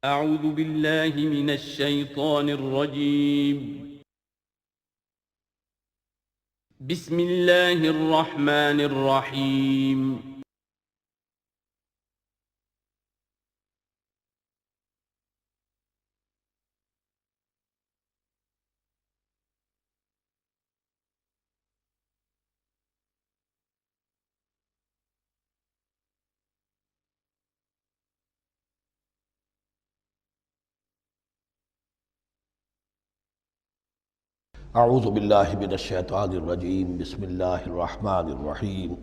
اعوذ باللہ من الشیطان الرجیم بسم اللہ الرحمن الرحیم اعوذ باللہ من الشیطان الرجیم بسم اللہ الرحمن الرحیم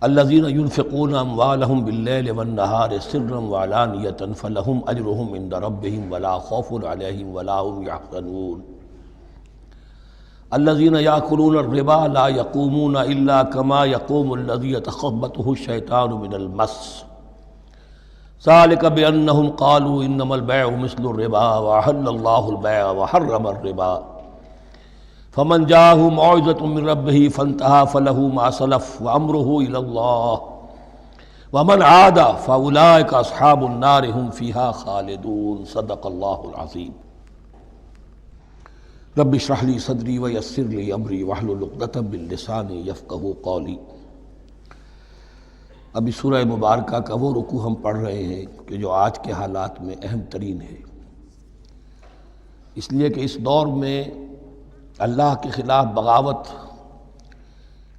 الذین ينفقون اموالهم باللیل والنہار سرا وعلانیۃ فلہم اجرہم عند ربہم ولا خوف علیہم ولا هم یحزنون الذین یأکلون الربا لا یقومون الا کما یقوم الذی یتخبطہ الشیطان من المس ذلک بأنہم قالوا انما البیع مثل الربا وأحل اللہ البیع وحرم الربا فمن جاءه موعظة من ربه فانتهى فله ما سلف وأمره إلى الله ومن عاد فأولئك أصحاب النار هم فيها خالدون صدق الله العظيم رب اشرح لي صدري ويسر لي أمري واحلل عقدة من لساني يفقهوا قولي۔ ابھی سورہ مبارکہ کا وہ رکوع ہم پڑھ رہے ہیں کہ جو آج کے حالات میں اہم ترین ہے، اس لیے کہ اس دور میں اللہ کے خلاف بغاوت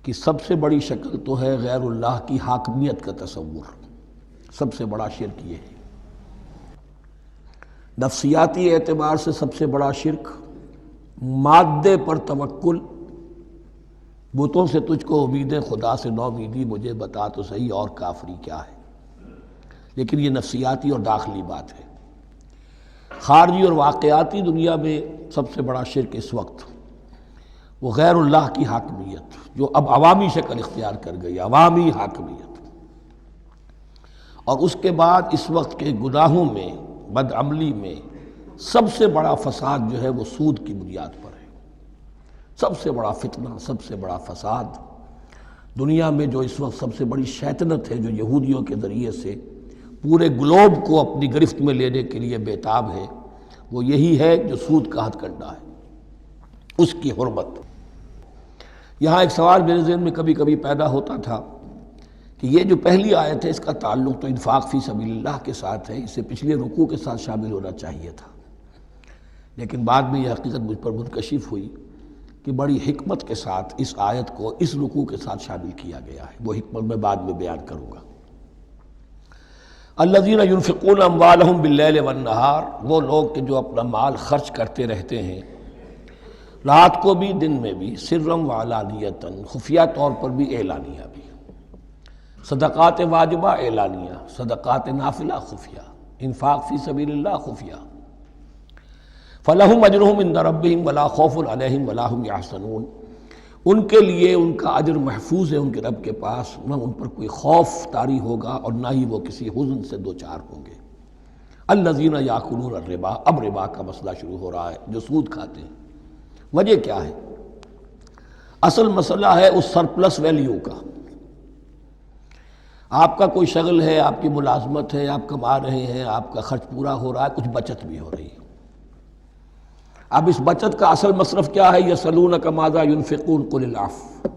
کی سب سے بڑی شکل تو ہے غیر اللہ کی حاکمیت کا تصور۔ سب سے بڑا شرک یہ ہے، نفسیاتی اعتبار سے سب سے بڑا شرک، مادے پر توکل، بتوں سے تجھ کو امید خدا سے نو امیدی، مجھے بتا تو صحیح اور کافری کیا ہے۔ لیکن یہ نفسیاتی اور داخلی بات ہے۔ خارجی اور واقعاتی دنیا میں سب سے بڑا شرک اس وقت وہ غیر اللہ کی حاکمیت، جو اب عوامی شکل اختیار کر گئی، عوامی حاکمیت۔ اور اس کے بعد اس وقت کے گناہوں میں، بدعملی میں سب سے بڑا فساد جو ہے وہ سود کی بنیاد پر ہے۔ سب سے بڑا فتنہ، سب سے بڑا فساد دنیا میں جو اس وقت سب سے بڑی شیطنت ہے، جو یہودیوں کے ذریعے سے پورے گلوب کو اپنی گرفت میں لینے کے لیے بےتاب ہے، وہ یہی ہے جو سود کا ہتھ کنڈا ہے، اس کی حرمت۔ یہاں ایک سوال میرے ذہن میں کبھی کبھی پیدا ہوتا تھا کہ یہ جو پہلی آیت ہے اس کا تعلق تو انفاق فی سبیل اللہ کے ساتھ ہے، اسے پچھلے رکوع کے ساتھ شامل ہونا چاہیے تھا، لیکن بعد میں یہ حقیقت مجھ پر منکشف ہوئی کہ بڑی حکمت کے ساتھ اس آیت کو اس رکوع کے ساتھ شامل کیا گیا ہے۔ وہ حکمت میں بعد میں بیان کروں گا۔ الذین ينفقون اموالهم باللیل والنہار، وہ لوگ کہ جو اپنا مال خرچ کرتے رہتے ہیں رات کو بھی دن میں بھی، سرم وعلانیتاً، خفیہ طور پر بھی اعلانیہ بھی، صدقات واجبہ اعلانیہ، صدقات نافلہ خفیہ، انفاق فی سبیل اللہ خفیہ۔ فلہم اجرہم عند ربہم ولا خوف علیہم ولا ہم یحزنون، ان کے لیے ان کا اجر محفوظ ہے ان کے رب کے پاس، نہ ان پر کوئی خوف طاری ہوگا اور نہ ہی وہ کسی حزن سے دوچار ہوں گے۔ الذین یاکلون الربا، اب ربا کا مسئلہ شروع ہو رہا ہے، جو سود کھاتے ہیں۔ وجہ کیا ہے؟ اصل مسئلہ ہے اس سرپلس ویلیو کا۔ آپ کا کوئی شغل ہے، آپ کی ملازمت ہے، آپ کما رہے ہیں، آپ کا خرچ پورا ہو رہا ہے، کچھ بچت بھی ہو رہی ہے۔ اب اس بچت کا اصل مصرف کیا ہے؟ یسألونک ماذا ينفقون قل العفو۔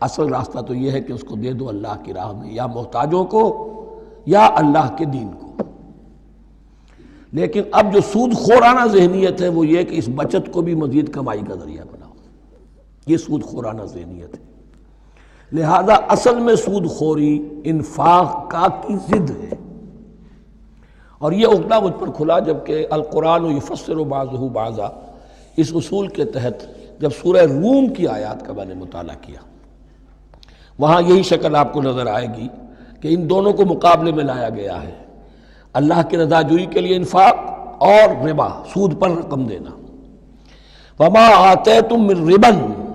اصل راستہ تو یہ ہے کہ اس کو دے دو اللہ کی راہ میں، یا محتاجوں کو یا اللہ کے دین کو۔ لیکن اب جو سود خورانہ ذہنیت ہے وہ یہ کہ اس بچت کو بھی مزید کمائی کا ذریعہ بناؤ، یہ سود خورانہ ذہنیت ہے۔ لہذا اصل میں سود خوری انفاق کا کی ضد ہے، اور یہ عقدہ مجھ پر کھلا جبکہ القرآن یفسر بعضہ بعضا، اس اصول کے تحت جب سورہ روم کی آیات کا میں نے مطالعہ کیا، وہاں یہی شکل آپ کو نظر آئے گی کہ ان دونوں کو مقابلے میں لایا گیا ہے، اللہ کی رضا جوئی کے لیے انفاق اور ربا، سود پر رقم دینا۔ وما آتیتم من ربا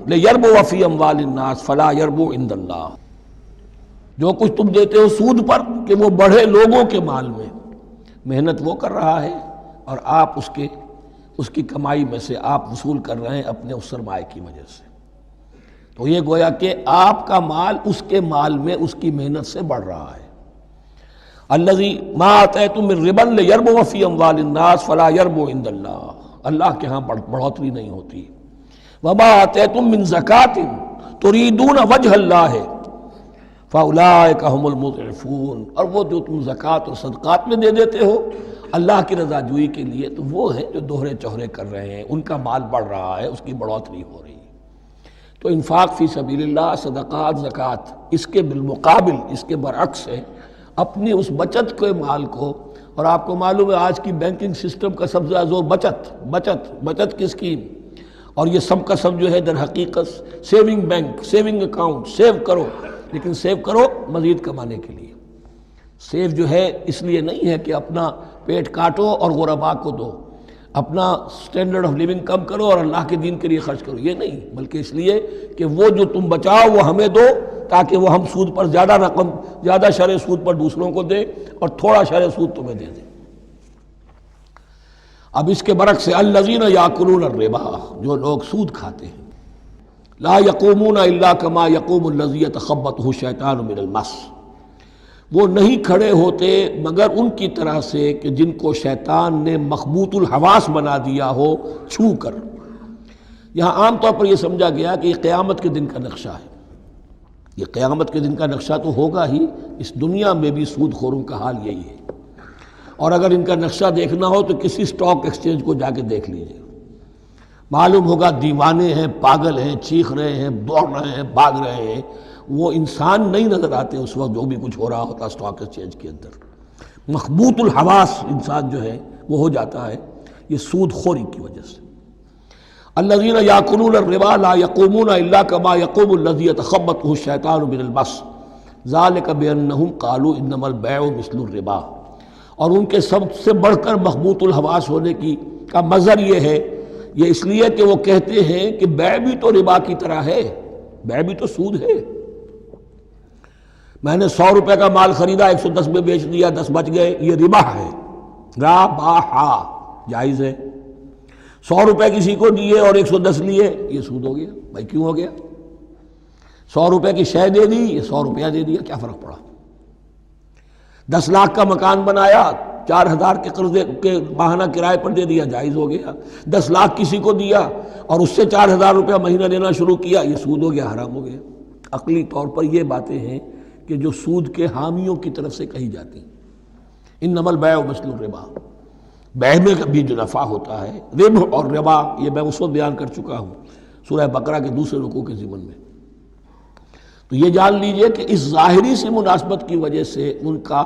لیربو فی اموال الناس فلا یربو عند اللہ، جو کچھ تم دیتے ہو سود پر کہ وہ بڑھے لوگوں کے مال میں، محنت وہ کر رہا ہے اور آپ اس کی کمائی میں سے آپ وصول کر رہے ہیں اپنے اس سرمایہ کی وجہ سے، تو یہ گویا کہ آپ کا مال اس کے مال میں اس کی محنت سے بڑھ رہا ہے۔ الذی ما آتیتم من ربا لیربو فی اموال الناس فلا یربو عند اللہ، اللہ کے ہاں بڑھوتری نہیں ہوتی. وما آتیتم من زکاۃ تریدون وجہ اللہ فاولئک هم المضعفون، اور وہ جو تم زکوٰۃ اور صدقات میں دے دیتے ہو اللہ کی رضا جوئی کے لیے، تو وہ ہیں جو دوہرے چوہرے کر رہے ہیں، ان کا مال بڑھ رہا ہے، اس کی بڑھوتری ہو رہی ہے. تو انفاق فی سبیل اللہ، صدقات، زکوٰۃ، اس کے بالمقابل، اس کے برعکس ہے اپنی اس بچت کے مال کو. اور آپ کو معلوم ہے آج کی بینکنگ سسٹم کا سب سے زیادہ زور بچت کی اسکیم، اور یہ سب کا سب جو ہے در حقیقت saving bank, saving account, save کرو، لیکن سیو کرو مزید کمانے کے لیے. سیو جو ہے اس لیے نہیں ہے کہ اپنا پیٹ کاٹو اور غرباء کو دو، اپنا سٹینڈرڈ آف لیونگ کم کرو اور اللہ کے دین کے لیے خرچ کرو، یہ نہیں، بلکہ اس لیے کہ وہ جو تم بچاؤ وہ ہمیں دو، تاکہ وہ ہم سود پر زیادہ رقم، زیادہ شرح سود پر دوسروں کو دیں اور تھوڑا شرح سود تمہیں دے دیں. اب اس کے برعکس الذین یاکلون الربا، جو لوگ سود کھاتے ہیں، لا یقومون الا کما یقوم الذی یتخبطہ الشیطان من المس، وہ نہیں کھڑے ہوتے مگر ان کی طرح سے کہ جن کو شیطان نے مخبوط الحواس بنا دیا ہو چھو کر. یہاں عام طور پر یہ سمجھا گیا کہ یہ قیامت کے دن کا نقشہ ہے. یہ قیامت کے دن کا نقشہ تو ہوگا ہی، اس دنیا میں بھی سود خوروں کا حال یہی ہے. اور اگر ان کا نقشہ دیکھنا ہو تو کسی سٹاک ایکسچینج کو جا کے دیکھ لیجئے، معلوم ہوگا دیوانے ہیں، پاگل ہیں، چیخ رہے ہیں، دوڑ رہے ہیں، بھاگ رہے ہیں. وہ انسان نہیں نظر آتے اس وقت جو بھی کچھ ہو رہا ہوتا سٹاک ایکسچینج کے اندر. مخبوط الحواس انسان جو ہے وہ ہو جاتا ہے یہ سود خوری کی وجہ سے. الذین یاکلون الربا لا یقومون الا کما یقوم الذی یتخبطہ الشیطان من المس ذلک بانہم قالوا انما البیع مثل الربا. اور ان کے سب سے بڑھ کر مخبوط الحواس ہونے کا مظہر یہ ہے، یہ اس لیے کہ وہ کہتے ہیں کہ بیع بھی تو ربا کی طرح ہے، بیع بھی تو سود ہے. میں نے 100 روپے کا مال خریدا، 110 میں بیچ دیا، 10 بچ گئے، یہ ربا ہے. ربا جائز ہے. 100 روپے کسی کو دیے اور 110 لیے، یہ سود ہو گیا. بھائی کیوں ہو گیا؟ 100 روپے کی شے دے دی، یہ 100 روپیہ دے دیا، کیا فرق پڑا؟ 10 لاکھ کا مکان بنایا، 4000 کے قرضے کے ماہانہ کرائے پر دے دیا، جائز ہو گیا. 10 لاکھ کسی کو دیا اور اس سے 4000 روپیہ مہینہ دینا شروع کیا، یہ سود ہو گیا، حرام ہو گیا. عقلی طور پر یہ باتیں ہیں کہ جو سود کے حامیوں کی طرف سے کہی جاتی ہیں. انما البیع مثل الربا، بیع میں بھی جو نفع ہوتا ہے، ربح اور ربا یہ میں اس وقت بیان کر چکا ہوں سورہ بقرہ کے دوسرے رکوع کے ضمن میں. تو یہ جان لیجئے کہ اس ظاہری سی مناسبت کی وجہ سے ان کا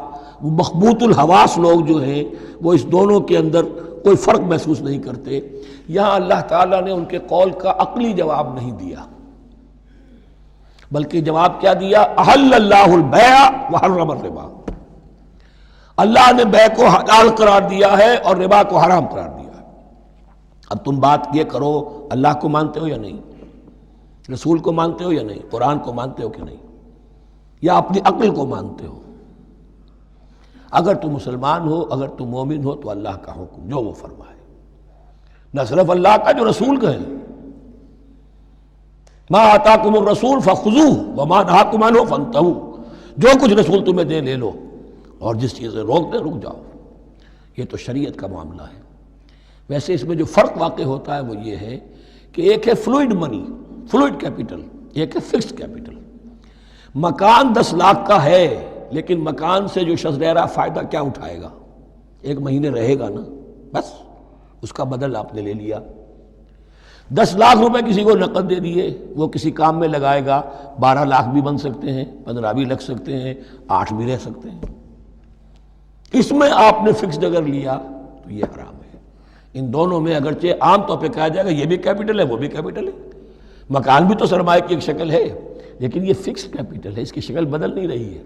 مخبوط الحواس لوگ جو ہیں وہ اس دونوں کے اندر کوئی فرق محسوس نہیں کرتے. یہاں اللہ تعالیٰ نے ان کے قول کا عقلی جواب نہیں دیا، بلکہ جواب کیا دیا؟ احل اللہ البیع وحرم الربا. اللہ نے بیع کو حلال قرار دیا ہے اور ربا کو حرام قرار دیا ہے. اب تم بات یہ کرو، اللہ کو مانتے ہو یا نہیں؟ رسول کو مانتے ہو یا نہیں؟ قرآن کو مانتے ہو کہ نہیں؟ یا اپنی عقل کو مانتے ہو؟ اگر تم مسلمان ہو، اگر تم مومن ہو تو اللہ کا حکم جو وہ فرمائے، نہ صرف اللہ کا، جو رسول کا ہے. ما آتاکم الرسول فخذوہ وما نہاکم عنہ فانتہوا، جو کچھ رسول تمہیں دے لے لو، اور جس چیز سے روک دے رک جاؤ. یہ تو شریعت کا معاملہ ہے. ویسے اس میں جو فرق واقع ہوتا ہے وہ یہ ہے کہ ایک ہے فلوئڈ منی، فلوئڈ کیپٹل، ایک ہے فکسڈ کیپٹل. مکان 10 لاکھ کا ہے، لیکن مکان سے جو شخص رہ رہا فائدہ کیا اٹھائے گا؟ 1 مہینے رہے گا نا، بس اس کا بدل آپ نے لے لیا. 10 لاکھ روپے کسی کو نقد دے دیے، وہ کسی کام میں لگائے گا، 12 لاکھ بھی بن سکتے ہیں، 15 بھی لگ سکتے ہیں، 8 بھی رہ سکتے ہیں. اس میں آپ نے فکسڈ اگر لیا تو یہ حرام ہے. ان دونوں میں اگرچہ عام طور پہ کہا جائے گا یہ بھی کیپٹل ہے وہ بھی کیپٹل ہے، مکان بھی تو سرمایہ کی ایک شکل ہے، لیکن یہ فکسڈ کیپٹل ہے، اس کی شکل بدل نہیں رہی ہے.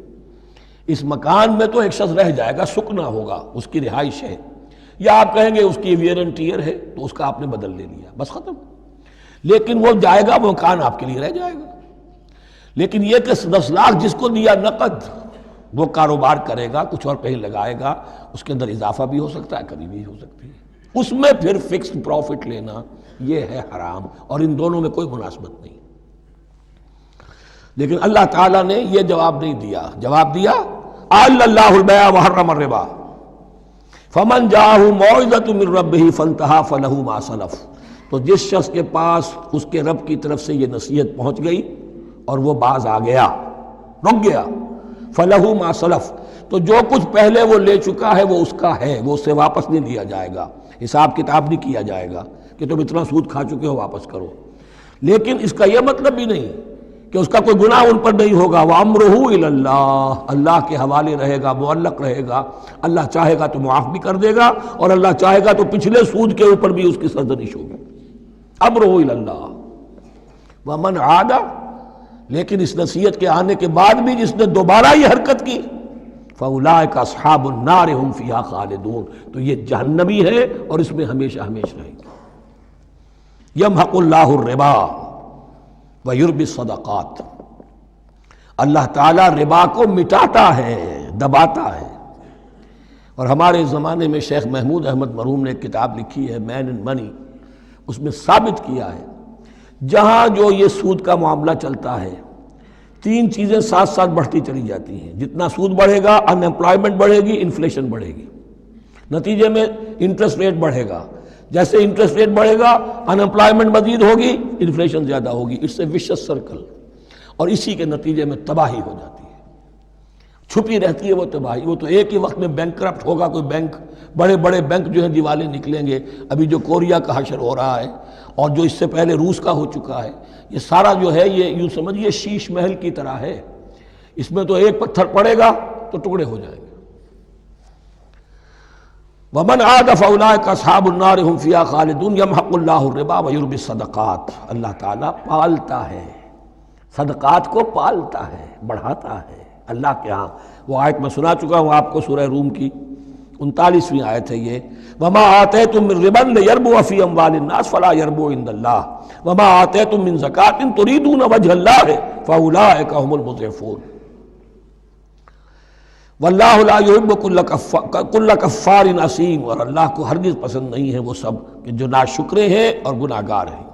اس مکان میں تو ایک شخص رہ جائے گا، سکنا ہوگا، اس کی رہائش ہے، یا آپ کہیں گے اس کی ویئر اینڈ ٹیئر ہے تو اس کا آپ نے بدل لے لیا، بس ختم. لیکن وہ جائے گا، وہ مکان آپ کے لیے رہ جائے گا. لیکن یہ کہ 10 لاکھ جس کو دیا نقد، وہ کاروبار کرے گا، کچھ اور کہیں لگائے گا، اس کے اندر اضافہ بھی ہو سکتا ہے، کمی بھی ہو سکتی ہے. اس میں پھر فکسڈ پروفٹ لینا یہ ہے حرام، اور ان دونوں میں کوئی مناسبت نہیں. لیکن اللہ تعالیٰ نے یہ جواب نہیں دیا. جواب دیا احل اللہ البیع وحرم الربا فمن جاءہ موعظۃ من ربہ فانتہی فلہ ما سلف، تو جس شخص کے پاس اس کے رب کی طرف سے یہ نصیحت پہنچ گئی اور وہ باز آ گیا، رک گیا، فلہ ما سلف، تو جو کچھ پہلے وہ لے چکا ہے وہ اس کا ہے، وہ اس سے واپس نہیں لیا جائے گا، حساب کتاب نہیں کیا جائے گا کہ تم اتنا سود کھا چکے ہو واپس کرو۔ لیکن اس کا یہ مطلب بھی نہیں کہ اس کا کوئی گناہ ان پر نہیں ہوگا، وَأَمْرُهُ إِلَى اللَّهِ، اللہ کے حوالے رہے گا، معلق رہے گا، اللہ چاہے گا تو معاف بھی کر دے گا اور اللہ چاہے گا تو پچھلے سود کے اوپر بھی اس کی سرزنش ہوگی۔ أَمْرُهُ إِلَى اللَّهِ وَمَنْ عَادَ، لیکن اس نصیحت کے آنے کے بعد بھی جس نے دوبارہ یہ حرکت کی فَأُولَٰئِكَ أَصْحَابُ النَّارِ هُمْ فِيهَا خَالِدُونَ، تو یہ جہنمی ہے اور اس میں ہمیشہ ہمیشہ رہیں گے۔ يَمْحَقُ اللَّهُ الرِّبَا وَيُرْبِي الصَّدَقَاتِ، اللہ تعالیٰ ربا کو مٹاتا ہے، دباتا ہے۔ اور ہمارے زمانے میں شیخ محمود احمد مرحوم نے ایک کتاب لکھی ہے مین اینڈ منی، اس میں ثابت کیا ہے جہاں جو یہ سود کا معاملہ چلتا ہے تین چیزیں ساتھ ساتھ بڑھتی چلی جاتی ہیں، جتنا سود بڑھے گا ان امپلائمنٹ بڑھے گی، انفلیشن بڑھے گی، نتیجے میں انٹرسٹ ریٹ بڑھے گا، جیسے انٹرسٹ ریٹ بڑھے گا ان امپلائمنٹ مزید ہوگی، انفلیشن زیادہ ہوگی، اس سے وشس سرکل، اور اسی کے نتیجے میں تباہی ہو جاتی ہے، چھپی رہتی ہے وہ تباہی۔ وہ تو ایک ہی وقت میں بینک کرپٹ ہوگا، کوئی بینک، بڑے بڑے بینک جو ہیں دیوالے نکلیں گے، ابھی جو کوریا کا حشر ہو رہا ہے اور جو اس سے پہلے روس کا ہو چکا ہے، یہ سارا جو ہے یہ یوں سمجھیے شیش محل کی طرح ہے، اس میں تو ایک پتھر پڑے گا تو ٹکڑے ہو جائیں گے۔ وَمَنْ عَادَ فَأُولَٰئِكَ أَصْحَابُ النَّارِ هُمْ فِيهَا خَالِدُونَ يَمْحَقُ اللَّهُ الرِّبَا وَيُرْبِي الصَّدَقَاتِ، اللہ تعالیٰ پالتا ہے، صدقات کو پالتا ہے، بڑھاتا ہے اللہ کے ہاں۔ وہ آیت میں سنا چکا ہوں آپ کو، سورہ روم کی 39ویں آیت ہے یہ، وَمَا آتَيْتُم مِّن رِّبًا لِّيَرْبُوَ فِي أَمْوَالِ النَّاسِ فَلَا يَرْبُو عِندَ اللَّهِ وَمَا آتَيْتُم مِّن زَكَاةٍ تُرِيدُونَ وَجْهَ اللَّهِ فَأُولَٰئِكَ هُمُ الْمُضْعِفُونَ وَاللَّهُ لَا يُحِبُّ كُلَّ كَفَّارٍ أَثِيمٍ، اور اللہ کو ہرگز پسند نہیں ہے وہ سب کہ جو ناشکرے ہیں اور گناہگار ہیں۔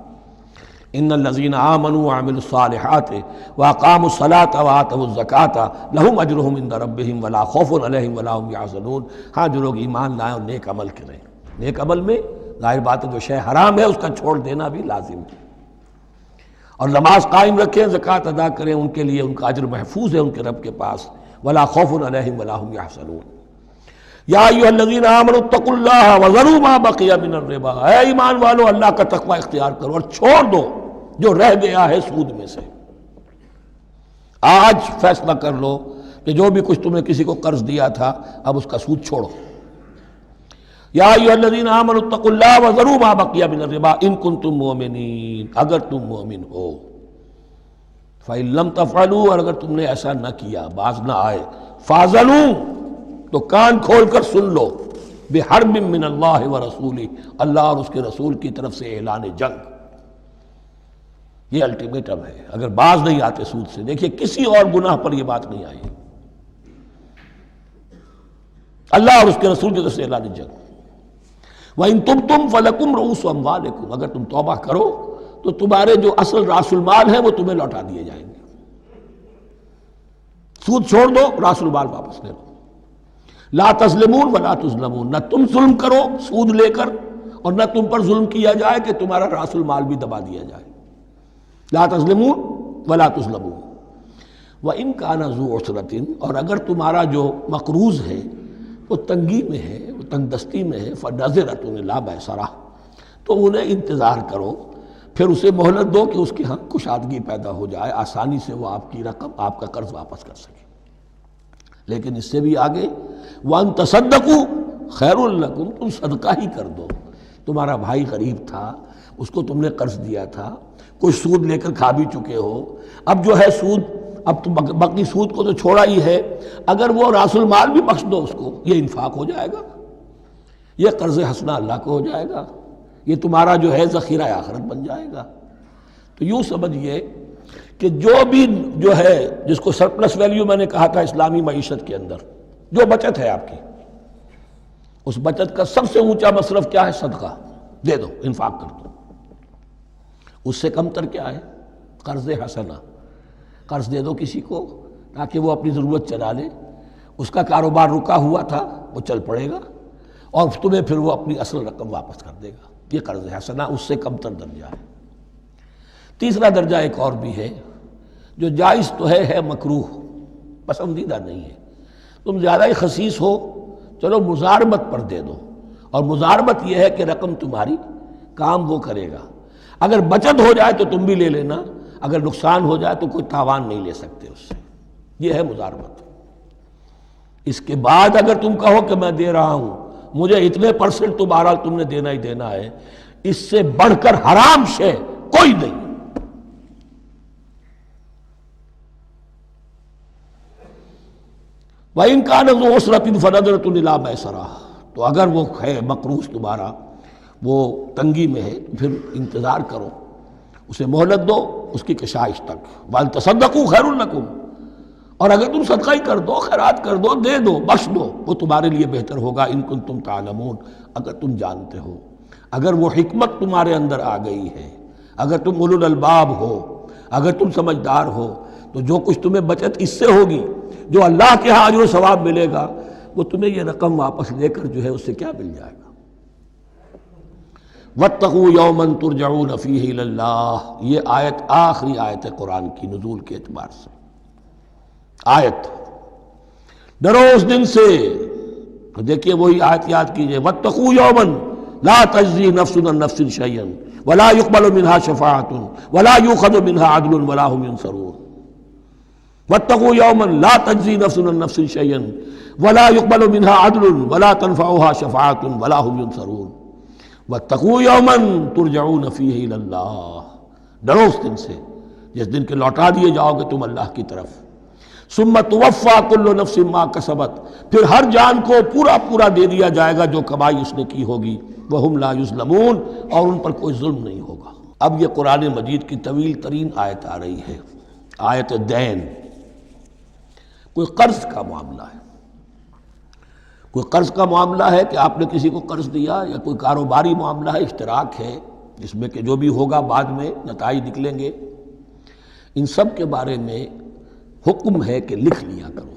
ان الذين آمنوا وعملوا الصالحات واقاموا الصلاة وآتوا الزكاة لهم اجرهم عند ربهم ولا خوف عليهم ولا هم يحزنون، ہاں جو لوگ ایمان لائیں اور نیک عمل کریں، نیک عمل میں ظاہر بات ہے جو شے حرام ہے اس کا چھوڑ دینا بھی لازم ہے، اور نماز قائم رکھیں، زکوٰۃ ادا کریں، ان کے لیے ان کا اجر محفوظ ہے ان کے رب کے پاس، ولا خوف علیہم ولا هم يحزنون۔ یا ایھا الذین آمنوا اتقوا اللہ وذروا ما بقی من الربا، اے ایمان والو اللہ کا تقوی اختیار کرو اور چھوڑ دو جو رہ گیا ہے سود میں سے۔ آج فیصلہ کر لو کہ جو بھی کچھ تم نے کسی کو قرض دیا تھا اب اس کا سود چھوڑو۔ یا ایھا الذین آمنوا اتقوا اللہ وذروا ما بقی من الربا ان کنتم مؤمنین، اگر تم مومن ہو، فإن لم تفعلوا، اور اگر تم نے ایسا نہ کیا، باز نہ آئے، فاذنوا، تو کان کھول کر سن لو، بحرب من اللہ ورسولہ، اللہ اور اس کے رسول کی طرف سے اعلان جنگ، یہ الٹیمیٹم ہے اگر باز نہیں آتے سود سے۔ دیکھیے کسی اور گناہ پر یہ بات نہیں آئی، اللہ اور اس کے رسول کی طرف سے اعلان جنگ۔ وَإِن تُبْتُمْ فَلَكُمْ رُءُوسُ أَمْوَالِكُمْ، اگر تم توبہ کرو تو تمہارے جو اصل راس المال ہیں وہ تمہیں لوٹا دیے جائیں گے۔ سود چھوڑ دو، راس المال واپس لے لو۔ لا تظلمون ولا تظلمون، نہ تم ظلم کرو سود لے کر اور نہ تم پر ظلم کیا جائے کہ تمہارا راس المال بھی دبا دیا جائے۔ لا تظلمون ولا تظلمون وَإِن كَانَ ذُو عُسْرَةٍ، اور اگر تمہارا جو مقروض ہے وہ تنگی میں ہے، وہ تنگ دستی میں ہے، فَنَظِرَةٌ إِلَىٰ مَيْسَرَةٍ، تو انہیں انتظار کرو، پھر اسے مہلت دو کہ اس کے ہاں کشادگی پیدا ہو جائے، آسانی سے وہ آپ کی رقم، آپ کا قرض واپس کر سکے۔ لیکن اس سے بھی آگے وَأَن تَصَدَّقُوا خَيْرٌ لَكُمْ، تم صدقہ ہی کر دو، تمہارا بھائی غریب تھا، اس کو تم نے قرض دیا تھا، کچھ سود لے کر کھا بھی چکے ہو، اب جو ہے سود، اب تو باقی سود کو تو چھوڑا ہی ہے، اگر وہ راس المال بھی بخش دو اس کو، یہ انفاق ہو جائے گا، یہ قرض حسنہ اللہ کو ہو جائے گا، یہ تمہارا جو ہے ذخیرہ آخرت بن جائے گا۔ تو یوں سمجھیے کہ جو بھی جو ہے جس کو سرپلس ویلیو میں نے کہا تھا اسلامی معیشت کے اندر، جو بچت ہے آپ کی، اس بچت کا سب سے اونچا مصرف کیا ہے؟ صدقہ دے دو، انفاق کر دو۔ اس سے کم تر کیا ہے؟ قرض حسنہ، قرض دے دو کسی کو تاکہ وہ اپنی ضرورت چلا لے، اس کا کاروبار رکا ہوا تھا وہ چل پڑے گا اور تمہیں پھر وہ اپنی اصل رقم واپس کر دے گا. یہ قرض حسنہ اس سے کم تر درجہ ہے. تیسرا درجہ ایک اور بھی ہے جو جائز تو ہے مکروہ، پسندیدہ نہیں ہے. تم زیادہ ہی خسیس ہو، چلو مزاربت پر دے دو، اور مزاربت یہ ہے کہ رقم تمہاری کام وہ کرے گا. اگر بچت ہو جائے تو تم بھی لے لینا، اگر نقصان ہو جائے تو کوئی تاوان نہیں لے سکتے اس سے. یہ ہے مزاربت. اس کے بعد اگر تم کہو کہ میں دے رہا ہوں، مجھے اتنے پرسنٹ تو بہرحال تم نے دینا ہی دینا ہے، اس سے بڑھ کر حرام شے کوئی نہیں. وَإِنْ كَانَ ذُو عُسْرَةٍ فَنَظِرَةٌ إِلَىٰ مَيْسَرَةٍ، تو اگر وہ ہے مقروض تمہارا وہ تنگی میں ہے پھر انتظار کرو، اسے مہلت دو اس کی کشائش تک. وَإِنْ تَصَدَّقُوا خَيْرٌ لَكُمْ، اور اگر تم صدقہ ہی کر دو، خیرات کر دو، دے دو، بخش دو، وہ تمہارے لیے بہتر ہوگا. ان کنتم تعلمون، اگر تم جانتے ہو، اگر وہ حکمت تمہارے اندر آ گئی ہے، اگر تم اولو الالباب ہو، اگر تم سمجھدار ہو، تو جو کچھ تمہیں بچت اس سے ہوگی، جو اللہ کے ہاں اجر و ثواب ملے گا، وہ تمہیں یہ رقم واپس لے کر جو ہے اس سے کیا مل جائے گا. وَاتَّقُوا يَوْمًا تُرْجَعُونَ فِيهِ إِلَى اللَّهِ، یہ آیت آخری آیت ہے قرآن کی نزول کے اعتبار سے. آیت ڈرو اس دن سے، تو دیکھیے وہی آیت یاد کیجئے. وَاتَّقُوا يَوْمًا لَا تَجْزِي نَفْسٌ عَن نَفْسٍ شَيْئًا وَلَا يُقْبَلُ مِنْهَا شَفَاعَةٌ وَلَا يُؤْخَذُ مِنْهَا عَدْلٌ وَلَا هُمْ يُنصَرُونَ. وَاتَّقُوا يَوْمًا لَا تَجْزِي نَفْسٌ عَن نَفْسٍ شَيْئًا وَلَا يُقْبَلُ مِنْهَا عَدْلٌ وَلَا تَنفَعُهَا شَفَاعَةٌ وَلَا هُمْ يُنصَرُونَ. وَاتَّقُوا يَوْمًا تُرْجَعُونَ فِيهِ إِلَى اللَّهِ، ڈرو اس دن سے جس دن کے لوٹا دیے جاؤ گے تم اللہ کی طرف. ثُمَّ تُوَفَّىٰ كُلُّ نَفْسٍ مَا كَسَبَتْ، پھر ہر جان کو پورا پورا دے دیا جائے گا جو کمائی اس نے کی ہوگی. وَهُمْ لَا يُظْلَمُونَ، اور ان پر کوئی ظلم نہیں ہوگا. اب یہ قرآن مجید کی طویل ترین آیت آ رہی ہے، آیت دین. کوئی قرض کا معاملہ ہے، کوئی قرض کا معاملہ ہے کہ آپ نے کسی کو قرض دیا، یا کوئی کاروباری معاملہ ہے، اشتراک ہے جس میں کہ جو بھی ہوگا بعد میں نتائج نکلیں گے. ان سب کے بارے میں حکم ہے کہ لکھ لیا کرو.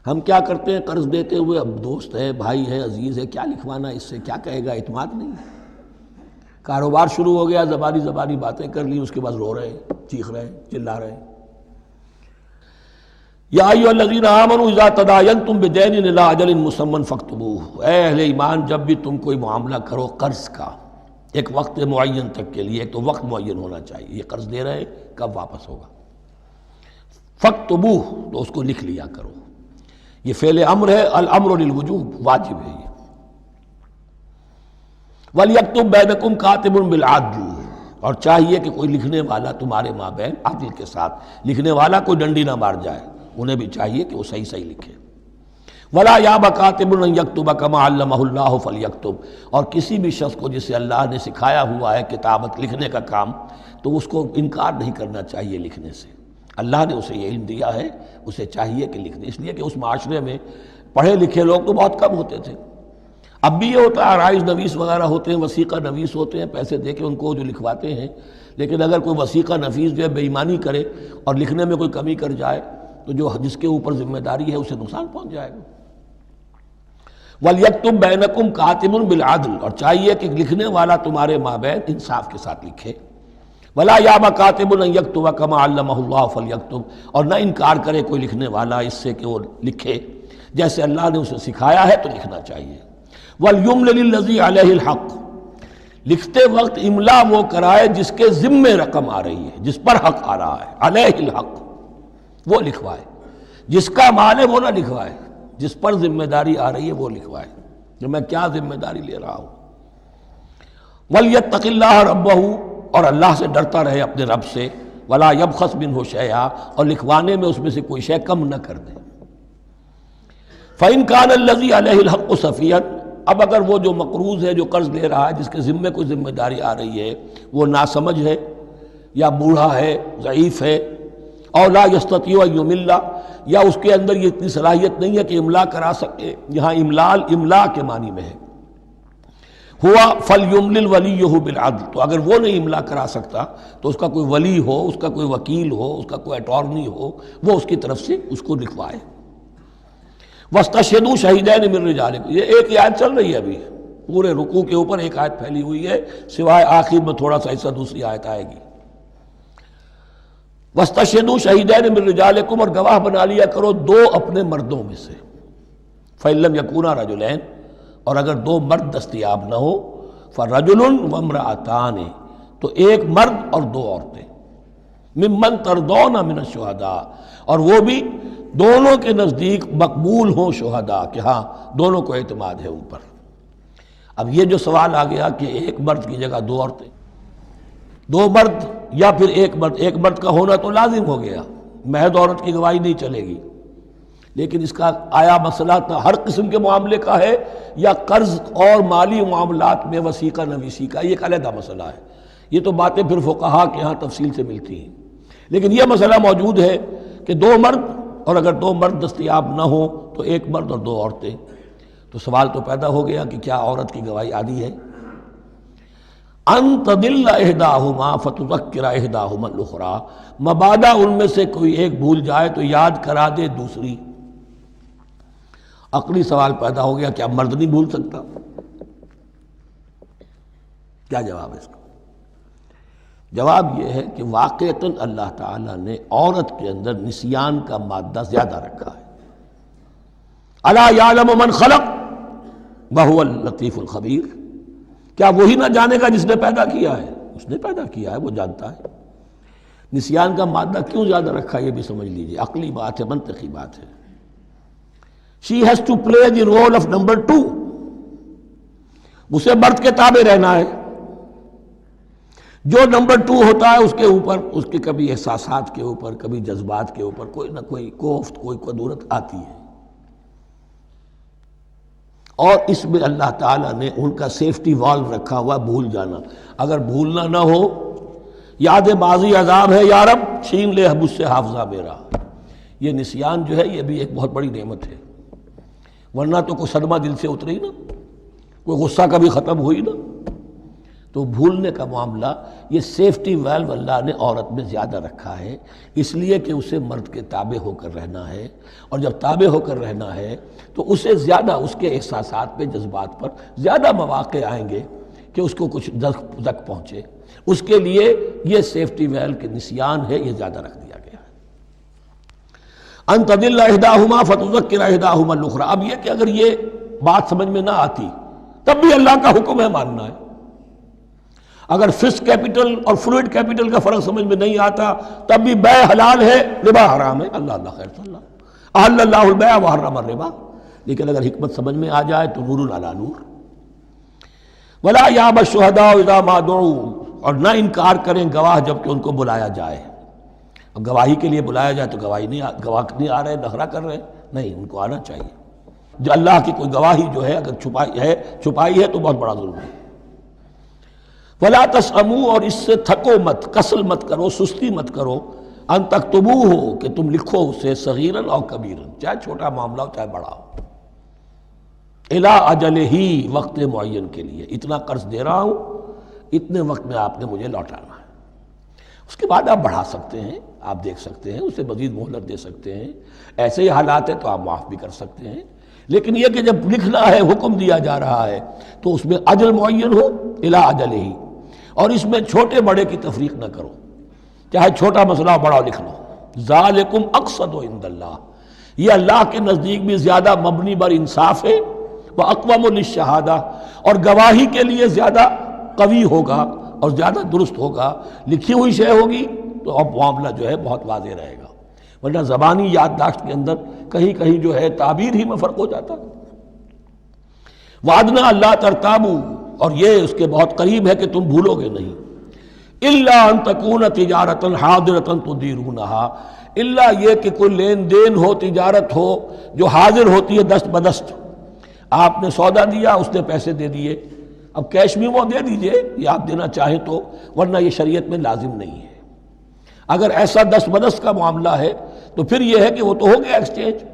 ہم کیا کرتے ہیں قرض دیتے ہوئے، اب دوست ہے، بھائی ہے، عزیز ہے، کیا لکھوانا، اس سے کیا کہے گا، اعتماد نہیں ہے. کاروبار شروع ہو گیا، زبانی باتیں کر لی، اس کے بعد رو رہے ہیں، چیخ رہے ہیں، چلا رہے ہیں. یا ایھا الذین آمنوا اذا تداینتم بدین الی اجل مسمى فاکتبوہ، اے اہل ایمان جب بھی تم کوئی معاملہ کرو قرض کا ایک وقت معین تک کے لیے، ایک تو وقت معین ہونا چاہیے، یہ قرض دے رہے ہیں کب واپس ہوگا. فاکتبوہ، تو اس کو لکھ لیا کرو. یہ فعل امر ہے، الامر للوجوب، واجب ہے یہ. وَلْيَكْتُبْ بَيْنَكُمْ كَاتِبٌ بِالْعَدْلِ، اور چاہیے کہ کوئی لکھنے والا تمہارے مابین عدل کے ساتھ، لکھنے والا کوئی ڈنڈی نہ مار جائے، انہیں بھی چاہیے کہ وہ صحیح صحیح لکھے. وَلَا يَأْبَ كَاتِبٌ أَن يَكْتُبَ كَمَا عَلَّمَهُ اللَّهُ فَلْيَكْتُبْ، اور کسی بھی شخص کو جسے اللہ نے سکھایا ہوا ہے کتابت لکھنے کا کام، تو اس کو انکار نہیں کرنا چاہیے لکھنے سے. اللہ نے اسے یہ علم دیا ہے، اسے چاہیے کہ لکھ دے. اس لیے کہ اس معاشرے میں پڑھے لکھے لوگ تو بہت کم ہوتے تھے. اب بھی یہ ہوتا ہے، عرائض نویس وغیرہ ہوتے ہیں، وثیقہ نویس ہوتے ہیں، پیسے دے کے ان کو جو لکھواتے ہیں. لیکن اگر کوئی وثیقہ نویس جو ہے بے ایمانی کرے اور لکھنے میں کوئی کمی کر جائے تو جو جس کے اوپر ذمہ داری ہے اسے نقصان پہنچ جائے گا. وَلْيَكْتُبْ بَيْنَكُمْ كَاتِبٌ بِالْعَدْلِ، اور چاہیے کہ لکھنے والا تمہارے مابین انصاف کے ساتھ لکھے. وَلَا يَأْبَ كَاتِبٌ أَن يَكْتُبَ كَمَا عَلَّمَهُ اللَّهُ فَلْيَكْتُبْ، اور نہ انکار کرے کوئی لکھنے والا اس سے کہ وہ لکھے جیسے اللہ نے اسے سکھایا ہے تو لکھنا چاہیے. وَلْيُمْلِلِ الَّذِي عَلَيْهِ الْحَقُّ، لکھتے وقت املا وہ کرائے جس کے ذمے رقم آ رہی ہے، جس پر حق آ رہا ہے. علیہ الحق، وہ لکھوائے. جس کا مال ہے وہ نہ لکھوائے، جس پر ذمہ داری آ رہی ہے وہ لکھوائے کہ میں کیا ذمہ داری لے رہا ہوں. وَلْيَتَّقِ اللَّهَ رَبَّهُ، اور اللہ سے ڈرتا رہے اپنے رب سے. وَلَا يَبْخَسْ مِنْهُ شَيْئًا، اور لکھوانے میں اس میں سے کوئی شے کم نہ کر دے. فَإِنْ كَانَ الَّذِي عَلَيْهِ الْحَقُّ سَفِيًّا، اب اگر وہ جو مقروض ہے، جو قرض لے رہا ہے، جس کے ذمے کوئی ذمہ داری آ رہی ہے، وہ ناسمجھ ہے یا بوڑھا ہے، ضعیف ہے، اور لا یستطیع ان یمل، یا اس کے اندر یہ اتنی صلاحیت نہیں ہے کہ املا کرا سکے. یہاں املا کے معنی میں ہے. ہوا فلیملل ولیہ بالعدل، تو اگر وہ نہیں املا کرا سکتا تو اس کا کوئی ولی ہو، اس کا کوئی وکیل ہو، اس کا کوئی اٹارنی ہو، وہ اس کی طرف سے اس کو لکھوائے۔ واستشہدوا شہیدین من رجالکم، یہ ایک ہی آیت چل رہی ہے ابھی، پورے رکوع کے اوپر ایک آیت پھیلی ہوئی ہے، سوائے آخر میں تھوڑا سا حصہ دوسری آیت آئے گی۔ واستشہدوا شہیدین من رجالکم، اور گواہ بنا لیا کرو دو اپنے مردوں میں سے، فإن لم یکونا رجلین، اور اگر دو مرد دستیاب نہ ہو، فرجل وامرأتان، تو ایک مرد اور دو عورتیں، ممن ترضون من الشہداء، اور وہ بھی دونوں کے نزدیک مقبول ہوں شہداء، کہ ہاں دونوں کو اعتماد ہے ان پر۔ اب یہ جو سوال آ گیا کہ ایک مرد کی جگہ دو عورتیں، دو مرد یا پھر ایک مرد کا ہونا تو لازم ہو گیا، محض عورت کی گواہی نہیں چلے گی، لیکن اس کا آیا مسئلہ ہر قسم کے معاملے کا ہے یا قرض اور مالی معاملات میں وثیقہ نویسی کا، یہ ایک علیحدہ مسئلہ ہے، یہ تو باتیں پھر فقہا کے ہاں تفصیل سے ملتی ہیں، لیکن یہ مسئلہ موجود ہے کہ دو مرد، اور اگر دو مرد دستیاب نہ ہوں تو ایک مرد اور دو عورتیں، تو سوال تو پیدا ہو گیا کہ کیا عورت کی گواہی عادی ہے؟ ان تضل احداہما فتذکر احداہما الاخری، مبادا ان میں سے کوئی ایک بھول جائے تو یاد کرا دے دوسری۔ عقلی سوال پیدا ہو گیا، کیا مرد نہیں بھول سکتا؟ کیا جواب ہے اس کا؟ جواب یہ ہے کہ واقعتاً اللہ تعالیٰ نے عورت کے اندر نسیان کا مادہ زیادہ رکھا ہے۔ الا یعلم من خلق وہو اللطیف الخبیر، کیا وہی نہ جانے گا جس نے پیدا کیا ہے؟ اس نے پیدا کیا ہے، وہ جانتا ہے۔ نسیان کا مادہ کیوں زیادہ رکھا ہے یہ بھی سمجھ لیجیے، عقلی بات ہے، منطقی بات ہے۔ She has to play the role of number 2، اسے مرد کے تابع رہنا ہے، جو نمبر 2 ہوتا ہے اس کے اوپر اس کے کبھی احساسات کے اوپر، کبھی جذبات کے اوپر کوئی نہ کوئی کوفت، کوئی قدورت آتی ہے، اور اس میں اللہ تعالیٰ نے ان کا سیفٹی والو رکھا ہوا، بھول جانا، اگر بھولنا نہ ہو، یاد ماضی عذاب ہے یا رب، چھین لے مجھ سے حافظہ میرا، یہ نسیان جو ہے یہ بھی ایک بہت بڑی نعمت ہے، ورنہ تو کوئی صدمہ دل سے اتری نا، کوئی غصہ کبھی ختم ہوئی نا، تو بھولنے کا معاملہ یہ سیفٹی ویلو اللہ نے عورت میں زیادہ رکھا ہے، اس لیے کہ اسے مرد کے تابع ہو کر رہنا ہے، اور جب تابع ہو کر رہنا ہے تو اسے زیادہ اس کے احساسات پہ، جذبات پر زیادہ مواقع آئیں گے کہ اس کو کچھ زک پہنچے، اس کے لیے یہ سیفٹی ویل کے نسیان ہے، یہ زیادہ رکھ دیا گیا ہے۔ ان تضل احداہما فتذکر احداہما الاخری، اب یہ کہ اگر یہ بات سمجھ میں نہ آتی تب بھی اللہ کا حکم ہے ماننا ہے، اگر فسک کیپٹل اور فلوئڈ کیپٹل کا فرق سمجھ میں نہیں آتا تب بھی بے حلال ہے، ربا حرام ہے، اللہ خیر صلی اللہ احل اللہ البیع وحرم الربا، لیکن اگر حکمت سمجھ میں آ جائے تو نور علی نور۔ ولا یاب الشہداء اذا ما دعوا، اور نہ انکار کریں گواہ جب کہ ان کو بلایا جائے، اب گواہی کے لیے بلایا جائے تو گواہ نہیں آ رہے، نخرہ کر رہے، نہیں، ان کو آنا چاہیے، جو اللہ کی کوئی گواہی جو ہے اگر چھپائی ہے تو بہت بڑا ظلم ہے۔ ولا تسأموا، اور اس سے تھکو مت، کسل مت کرو، سستی مت کرو، ان تکتبوہ، کہ تم لکھو اسے، صغیراً اور کبیراً، چاہے چھوٹا معاملہ ہو چاہے بڑا ہو، الی اجلہ، وقت معین کے لیے، اتنا قرض دے رہا ہوں، اتنے وقت میں آپ نے مجھے لوٹانا ہے، اس کے بعد آپ بڑھا سکتے ہیں، آپ دیکھ سکتے ہیں، اسے مزید مہلت دے سکتے ہیں، ایسے ہی حالات ہیں تو آپ معاف بھی کر سکتے ہیں، لیکن یہ کہ جب لکھنا ہے، حکم دیا جا رہا ہے تو اس میں اجل معین ہو، الی اجلہ، اور اس میں چھوٹے بڑے کی تفریق نہ کرو، چاہے چھوٹا مسئلہ بڑا لکھ لو، ذالکم اقسط عند اللہ، یہ اللہ کے نزدیک بھی زیادہ مبنی بر انصاف ہے، واقوم للشہادہ، اور گواہی کے لیے زیادہ قوی ہوگا اور زیادہ درست ہوگا، لکھی ہوئی شے ہوگی تو اب معاملہ جو ہے بہت واضح رہے گا، ورنہ زبانی یادداشت کے اندر کہیں کہیں جو ہے تعبیر ہی میں فرق ہو جاتا۔ وعدنا اللہ ترتابوا، اور یہ اس کے بہت قریب ہے کہ تم بھولو گے نہیں، الا ان تکون تجارۃ حاضرۃ تدیرونھا، الا یہ کہ کوئی لین دین ہو، تجارت ہو جو حاضر ہوتی ہے دست بدست، آپ نے سودا دیا، اس نے پیسے دے دیے، اب کیش بھی وہ دے دیجئے یا آپ دینا چاہیں تو، ورنہ یہ شریعت میں لازم نہیں ہے۔ اگر ایسا دست بدست کا معاملہ ہے تو پھر یہ ہے کہ وہ تو ہو گیا ایکسچینج،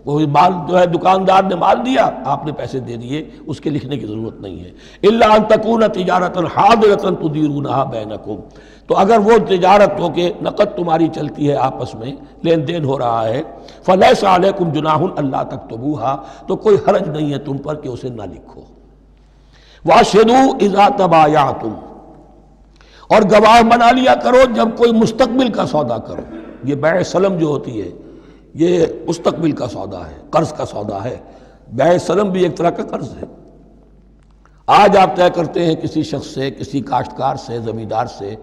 وہ مال جو ہے دکاندار نے مال دیا، آپ نے پیسے دے دیے، اس کے لکھنے کی ضرورت نہیں ہے۔ الا ان تکون تجارۃ حاضرۃ تدیرونھا بینکم، تو اگر وہ تجارت ہو کہ نقد تمہاری چلتی ہے، آپس میں لین دین ہو رہا ہے، فلیس علیکم جناح الا تکتبوھا، تو کوئی حرج نہیں ہے تم پر کہ اسے نہ لکھو۔ واشہدوا اذا تبایعتم، اور گواہ بنا لیا کرو جب کوئی مستقبل کا سودا کرو۔ یہ بیع سلم جو ہوتی ہے یہ مستقبل کا سودا ہے، قرض کا سودا ہے۔ بیع سلم بھی ایک طرح کا قرض ہے۔ آج آپ طے کرتے ہیں کسی شخص سے، کسی کاشتکار سے، زمیندار سے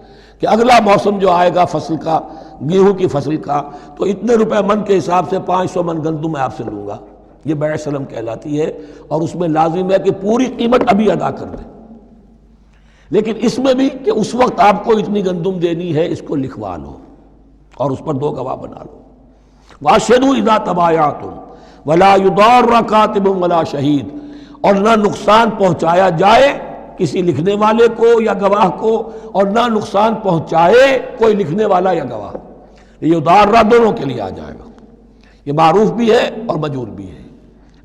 کہ اگلا موسم جو آئے گا فصل کا، گیہوں کی فصل کا، تو اتنے روپے من کے حساب سے 500 من گندم میں آپ سے لوں گا۔ یہ بیع سلم کہلاتی ہے، اور اس میں لازم ہے کہ پوری قیمت ابھی ادا کر دیں۔ لیکن اس میں بھی کہ اس وقت آپ کو اتنی گندم دینی ہے، اس کو لکھوا لو اور اس پر 2 گواہ بنا لو۔ واشہدوا اذا تبایعتم ولا یضار کاتب ولا شہید، اور نہ نقصان پہنچایا جائے کسی لکھنے والے کو یا گواہ کو، اور نہ نقصان پہنچائے کوئی لکھنے والا یا گواہ۔ یہ یضار دونوں کے لیے آ جائے گا، یہ معروف بھی ہے اور مجرور بھی ہے۔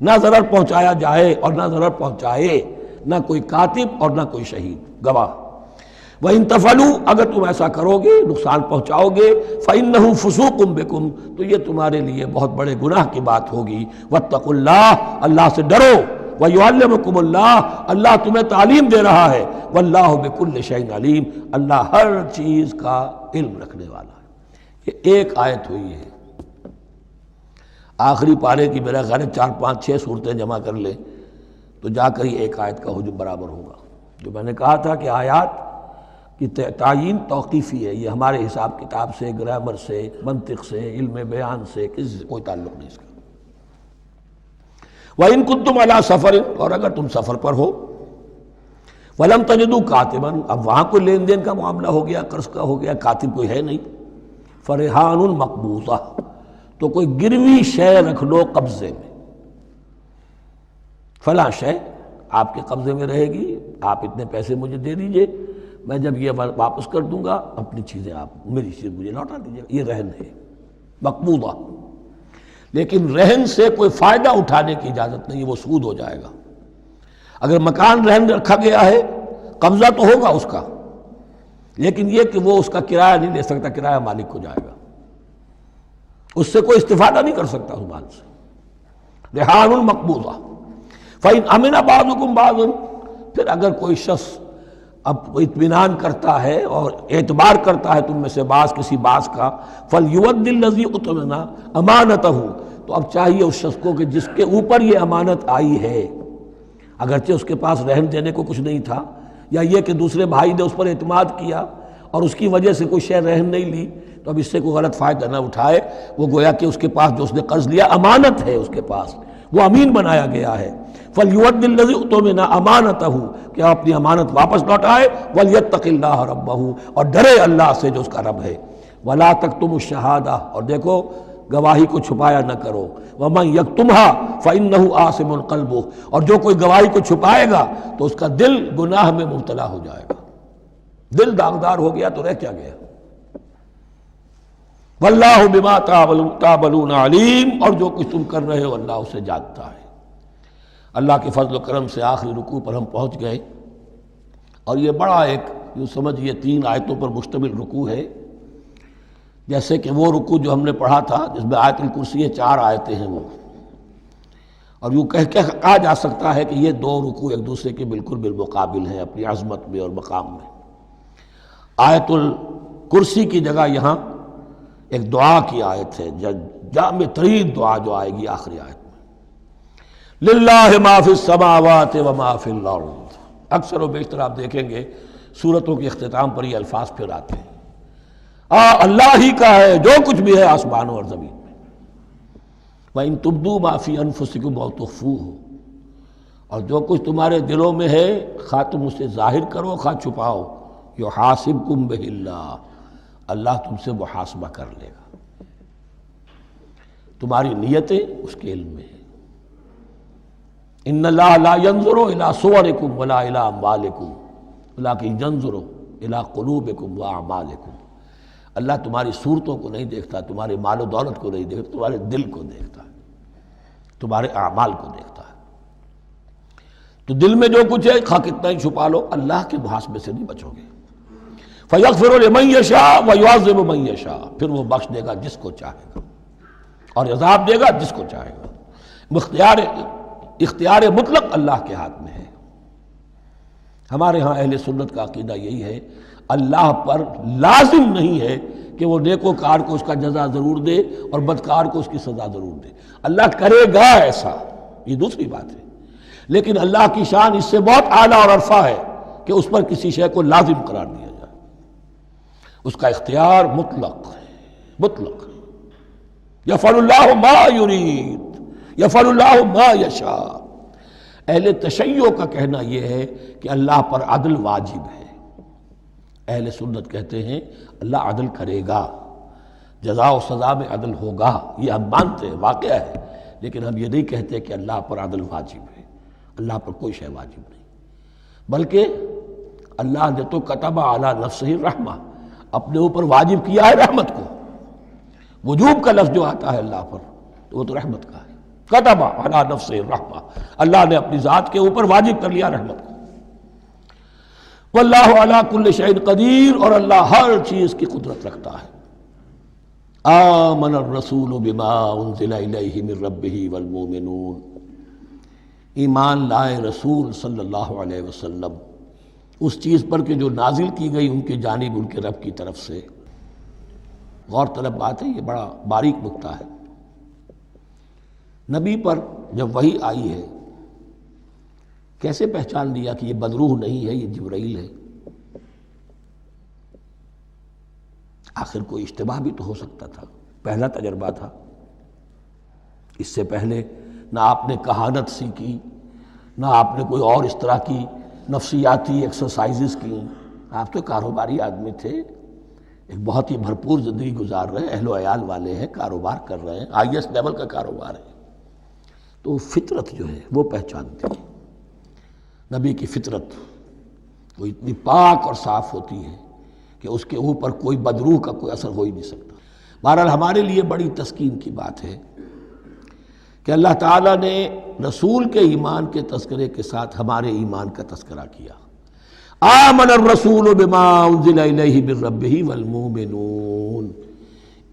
نہ ضرر پہنچایا جائے اور نہ ضرر پہنچائے، نہ کوئی کاتب اور نہ کوئی شہید گواہ۔ وَإِن تَفْعَلُوا، اگر تم ایسا کرو گے، نقصان پہنچاؤ گے، فَإِنَّهُ فُسُوقٌ بِكُمْ، تو یہ تمہارے لیے بہت بڑے گناہ کی بات ہوگی۔ وَاتَّقُوا اللَّهَ، اللہ سے ڈرو، وَيُعَلِّمُكُمُ اللَّهُ، اللہ تمہیں تعلیم دے رہا ہے، وَاللَّهُ بِكُلِّ شَيْءٍ عَلِيمٌ، اللہ ہر چیز کا علم رکھنے والا ہے۔ یہ ایک آیت ہوئی ہے، آخری پارے کی میرا خیال 4 5 6 صورتیں جمع کر لیں تو جا کر ہی ایک آیت کا حجم برابر ہوگا۔ جو میں نے کہا تھا کہ آیات کی تعیین توقیفی ہے، یہ ہمارے حساب کتاب سے، گرامر سے، منطق سے، علم بیان سے کسی سے کوئی تعلق نہیں اس کا۔ وَإِن كُنتُمْ عَلَىٰ سَفَرٍ، اور اگر تم سفر پر ہو، وَلَمْ تَجِدُوا كَاتِبًا، اب وہاں کوئی لین دین کا معاملہ ہو گیا، قرض کا ہو گیا، کاتب کوئی ہے نہیں، فَرِحَانٌ مَقْبُوضَةٌ، تو کوئی گروی شے رکھ لو قبضے میں، فلاں شے آپ کے قبضے میں رہے گی، آپ اتنے پیسے مجھے دے دیجئے، میں جب یہ واپس کر دوں گا اپنی چیزیں آپ میری چیز مجھے لوٹا دیجیے گا۔ یہ رہن ہے مقبوضہ، لیکن رہن سے کوئی فائدہ اٹھانے کی اجازت نہیں، وہ سود ہو جائے گا۔ اگر مکان رہن رکھا گیا ہے، قبضہ تو ہوگا اس کا، لیکن یہ کہ وہ اس کا کرایہ نہیں لے سکتا، کرایہ مالک کو جائے گا، اس سے کوئی استفادہ نہیں کر سکتا اس مال سے۔ رہان مقبوضہ۔ فَإِنْ أَمِنَ بَعْضُكُمْ بَعْضًا، پھر اگر کوئی شخص اب اطمینان کرتا ہے اور اعتبار کرتا ہے تم میں سے بعض کسی بعض کا، فَلْيُؤَدِّ الَّذِي اؤْتُمِنَ أَمَانَتَهُ، تو اب چاہیے اس شخص کو کہ جس کے اوپر یہ امانت آئی ہے، اگرچہ اس کے پاس رہن دینے کو کچھ نہیں تھا، یا یہ کہ دوسرے بھائی نے اس پر اعتماد کیا اور اس کی وجہ سے کوئی شے رہن نہیں لی، تو اب اس سے کوئی غلط فائدہ نہ اٹھائے، وہ گویا کہ اس کے پاس جو اس نے قرض لیا امانت ہے، اس کے پاس وہ امین بنایا گیا ہے۔ فَلْيُؤَدِّ الَّذِي اؤْتُمِنَ أَمَانَتَهُ، کہ اپنی امانت واپس لوٹائے، وَلْيَتَّقِ اللَّهَ رَبَّهُ، اور ڈرے اللہ سے جو اس کا رب ہے۔ وَلَا تَكْتُمُوا الشَّهَادَةَ، اور دیکھو گواہی کو چھپایا نہ کرو، وَمَنْ يَكْتُمْهَا فَإِنَّهُ آثِمٌ قَلْبُهُ، اور جو کوئی گواہی کو چھپائے گا تو اس کا دل گناہ میں مبتلا ہو جائے گا، دل داغدار ہو گیا تو رہ کیا گیا۔ وَاللَّهُ بِمَا تَعْمَلُونَ عَلِيمٌ، اور جو کچھ تم کر رہے ہو اللہ اسے جانتا ہے۔ اللہ کے فضل و کرم سے آخری رکوع پر ہم پہنچ گئے، اور یہ بڑا ایک یوں سمجھئے 3 آیتوں پر مشتمل رکوع ہے، جیسے کہ وہ رکوع جو ہم نے پڑھا تھا جس میں آیت الکرسی 4 آیتیں ہیں وہ، اور یوں کہا جا سکتا ہے کہ یہ 2 رکوع ایک دوسرے کے بالکل بالمقابل ہیں اپنی عظمت میں اور مقام میں۔ آیت الکرسی کی جگہ یہاں ایک دعا کی آیت ہے، جامع ترین دعا جو آئے گی آخری آیت میں، للہ ما فی السماوات و ما فی الارض۔ اکثر و بیشتر آپ دیکھیں گے سورتوں کے اختتام پر یہ الفاظ پھر آتے ہیں، اللہ ہی کا ہے جو کچھ بھی ہے آسمانوں اور زمین میں۔ وَإِن تُبْدُوا مَا فِي أَنفُسِكُمْ أَوْ تُخْفُوهُ، اور جو کچھ تمہارے دلوں میں ہے خواہ تم اسے ظاہر کرو خواہ چھپاؤ، يُحَاسِبْكُمْ بِهِ اللَّهُ، اللہ تم سے محاسبہ کر لے گا، تمہاری نیتیں اس کے علم میں ہیں۔ ان اللہ لا ينظر الى صوركم ولا الى اموالكم ولكن ينظر الى قلوبكم واعمالكم، اللہ تمہاری صورتوں کو نہیں دیکھتا، تمہارے مال و دولت کو نہیں دیکھتا، تمہارے دل کو دیکھتا ہے۔ تمہارے اعمال کو دیکھتا ہے۔ تو دل میں جو کچھ ہے خواہ کتنا ہی چھپا لو، اللہ کے محاسبے سے نہیں بچو گے۔ فَيَغْفِرُ لِمَن يَشَاءُ وَيُعَذِّبُ مَن يَشَاءُ، پھر وہ بخش دے گا جس کو چاہے گا اور عذاب دے گا جس کو چاہے گا۔ اختیار مطلق اللہ کے ہاتھ میں ہے۔ ہمارے ہاں اہل سنت کا عقیدہ یہی ہے، اللہ پر لازم نہیں ہے کہ وہ نیکوکار کو اس کا جزا ضرور دے اور بدکار کو اس کی سزا ضرور دے۔ اللہ کرے گا ایسا، یہ دوسری بات ہے، لیکن اللہ کی شان اس سے بہت اعلیٰ اور عرفہ ہے کہ اس پر کسی شے کو لازم قرار دیا جائے۔ اس کا اختیار مطلق ہے، مطلق۔ یفعل اللہ ما یرید، یفعل اللہ ما یشاء۔ اہل تشیع کا کہنا یہ ہے کہ اللہ پر عدل واجب ہے، اہل سنت کہتے ہیں اللہ عدل کرے گا، جزا و سزا میں عدل ہوگا، یہ ہم مانتے ہیں، واقعہ ہے، لیکن ہم یہ نہیں کہتے کہ اللہ پر عدل واجب ہے۔ اللہ پر کوئی شے واجب نہیں، بلکہ اللہ نے تو کتب علی نفسہ الرحمہ، اپنے اوپر واجب کیا ہے رحمت کو۔ وجوب کا لفظ جو آتا ہے اللہ پر تو وہ تو رحمت کا ہے، کتب علی نفسہ الرحمہ، اللہ نے اپنی ذات کے اوپر واجب کر لیا رحمت کو۔ واللہ علی کل شیء قدیر، اور اللہ ہر چیز کی قدرت رکھتا ہے۔ آمن الرسول بما انزل الیہ من ربہ والمؤمنون، ایمان لائے رسول صلی اللہ علیہ وسلم اس چیز پر کہ جو نازل کی گئی ان کی جانب ان کے رب کی طرف سے۔ غور طلب بات ہے، یہ بڑا باریک نکتہ ہے۔ نبی پر جب وحی آئی ہے کیسے پہچان لیا کہ یہ بدروح نہیں ہے، یہ جبرائیل ہے؟ آخر کوئی اشتباہ بھی تو ہو سکتا تھا، پہلا تجربہ تھا، اس سے پہلے نہ آپ نے کہانت سیکھی، نہ آپ نے کوئی اور اس طرح کی نفسیاتی ایکسرسائزز کی، آپ تو کاروباری آدمی تھے، ایک بہت ہی بھرپور زندگی گزار رہے ہیں، اہل و عیال والے ہیں، کاروبار کر رہے ہیں، ہائی ایسٹ لیول کا کاروبار ہے، تو فطرت جو ہے وہ پہچانتی ہے۔ نبی کی فطرت وہ اتنی پاک اور صاف ہوتی ہے کہ اس کے اوپر کوئی بدروح کا کوئی اثر ہو ہی نہیں سکتا۔ بہرحال ہمارے لیے بڑی تسکین کی بات ہے کہ اللہ تعالیٰ نے رسول کے ایمان کے تذکرے کے ساتھ ہمارے ایمان کا تذکرہ کیا۔ آمن الرسول بما انزل الیہ من ربہ والمؤمنون،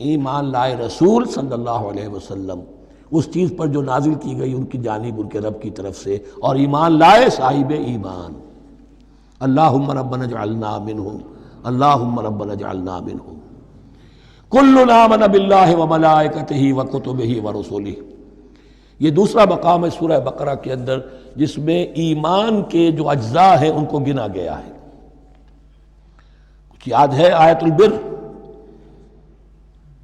ایمان لائے رسول صلی اللہ علیہ وسلم اس چیز پر جو نازل کی گئی ان کی جانب ان کے رب کی طرف سے، اور ایمان لائے صاحب ایمان۔ اللہم ربنا اجعلنا منہم، اللہم ربنا اجعلنا منہم۔ کل آمن باللہ وملائکتہ وکتبہ ورسلہ، یہ دوسرا مقام ہے سورہ بقرہ کے اندر جس میں ایمان کے جو اجزاء ہیں ان کو گنا گیا ہے۔ کچھ یاد ہے آیت البر؟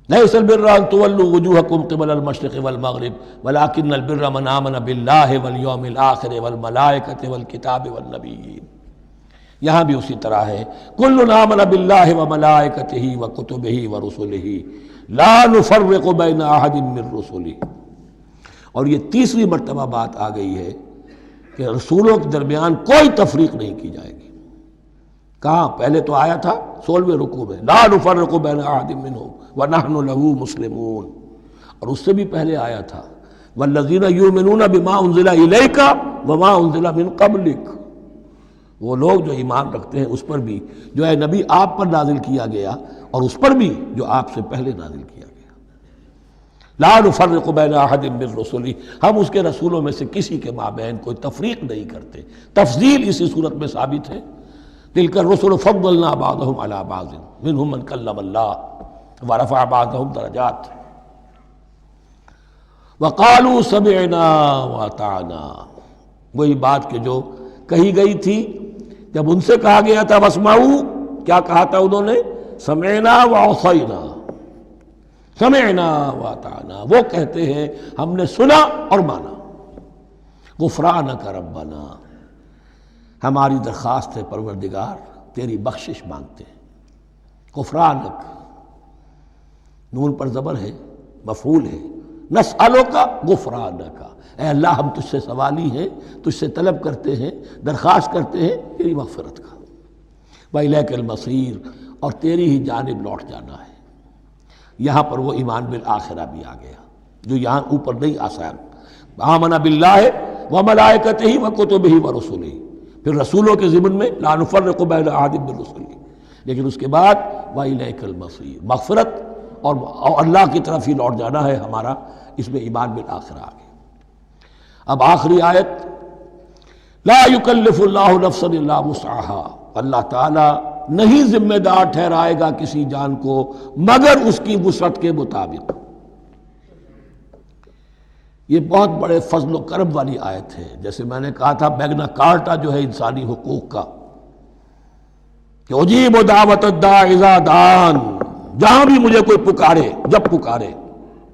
لیس البر ان تولوا وجوہکم قبل المشرق والمغرب ولکن البر من آمن باللہ والیوم الآخر والملائکۃ والکتاب والنبیین۔ یہاں بھی اسی طرح ہے، کل آمن باللہ وملائکتہ وکتبہ ورسلہ لا نفرق بین احد من رسلہ۔ اور یہ تیسری مرتبہ بات آ گئی ہے کہ رسولوں کے درمیان کوئی تفریق نہیں کی جائے گی۔ کہاں؟ پہلے تو آیا تھا 16ویں رکوع میں، لا نفرق بین احد منہم ونحن له مسلمون، اور اس سے بھی پہلے آیا تھا والذین یؤمنون بما انزل الیک وما انزل من قبلک، وہ لوگ جو ایمان رکھتے ہیں اس پر بھی جو ہے نبی آپ پر نازل کیا گیا اور اس پر بھی جو آپ سے پہلے نازل کیا گیا۔ لا نفرق بین احد من رسلہ، ہم اس کے رسولوں میں سے کسی کے مابین کوئی تفریق نہیں کرتے۔ تفضیل اسی صورت میں ثابت ہے، تلک الرسل فضلنا بعضهم علی بعض منهم من کلم اللہ ورفع بعضهم درجات وقالوا سمعنا واطعنا، وہی بات کہ جو کہی گئی تھی جب ان سے کہا گیا تھا واسمعوا، کیا کہا تھا انہوں نے؟ سمعنا وعصینا، سمعنا واطعنا، وہ کہتے ہیں ہم نے سنا اور مانا۔ غفرانک ربنا، ہماری درخواست ہے پروردگار، تیری بخشش مانگتے ہیں۔ غفرانک، نون پر زبر ہے، مفعول ہے، نسألک غفرانک، اے اللہ ہم تجھ سے سوالی ہیں، تجھ سے طلب کرتے ہیں، درخواست کرتے ہیں تیری مغفرت کا۔ وإلیک المصیر، اور تیری ہی جانب لوٹ جانا ہے۔ یہاں پر وہ ایمان بالآخرہ بھی آ گیا جو یہاں اوپر نہیں آسان۔ آمنا باللہ و ملائکتہ و کتبہ و رسلہ، پھر رسولوں کے ضمن میں لا نفرق بین احد من رسلہ، لیکن اس کے بعد وإلیک المصیر، مغفرت اور اللہ کی طرف ہی لوٹ جانا ہے ہمارا، اس میں ایمان بالآخرہ آ گیا۔ اب آخری آیت، لا یکلف اللہ نفسا الا وسعہا، اللہ تعالیٰ نہیں ذمہ دار ٹھہرائے گا کسی جان کو مگر اس کی وسعت کے مطابق۔ یہ بہت بڑے فضل و کرم والی آیت ہے، جیسے میں نے کہا تھا میگنا کارٹا جو ہے انسانی حقوق کا، کہ اجیب دعوت الداع اذا دعان، جہاں بھی مجھے کوئی پکارے، جب پکارے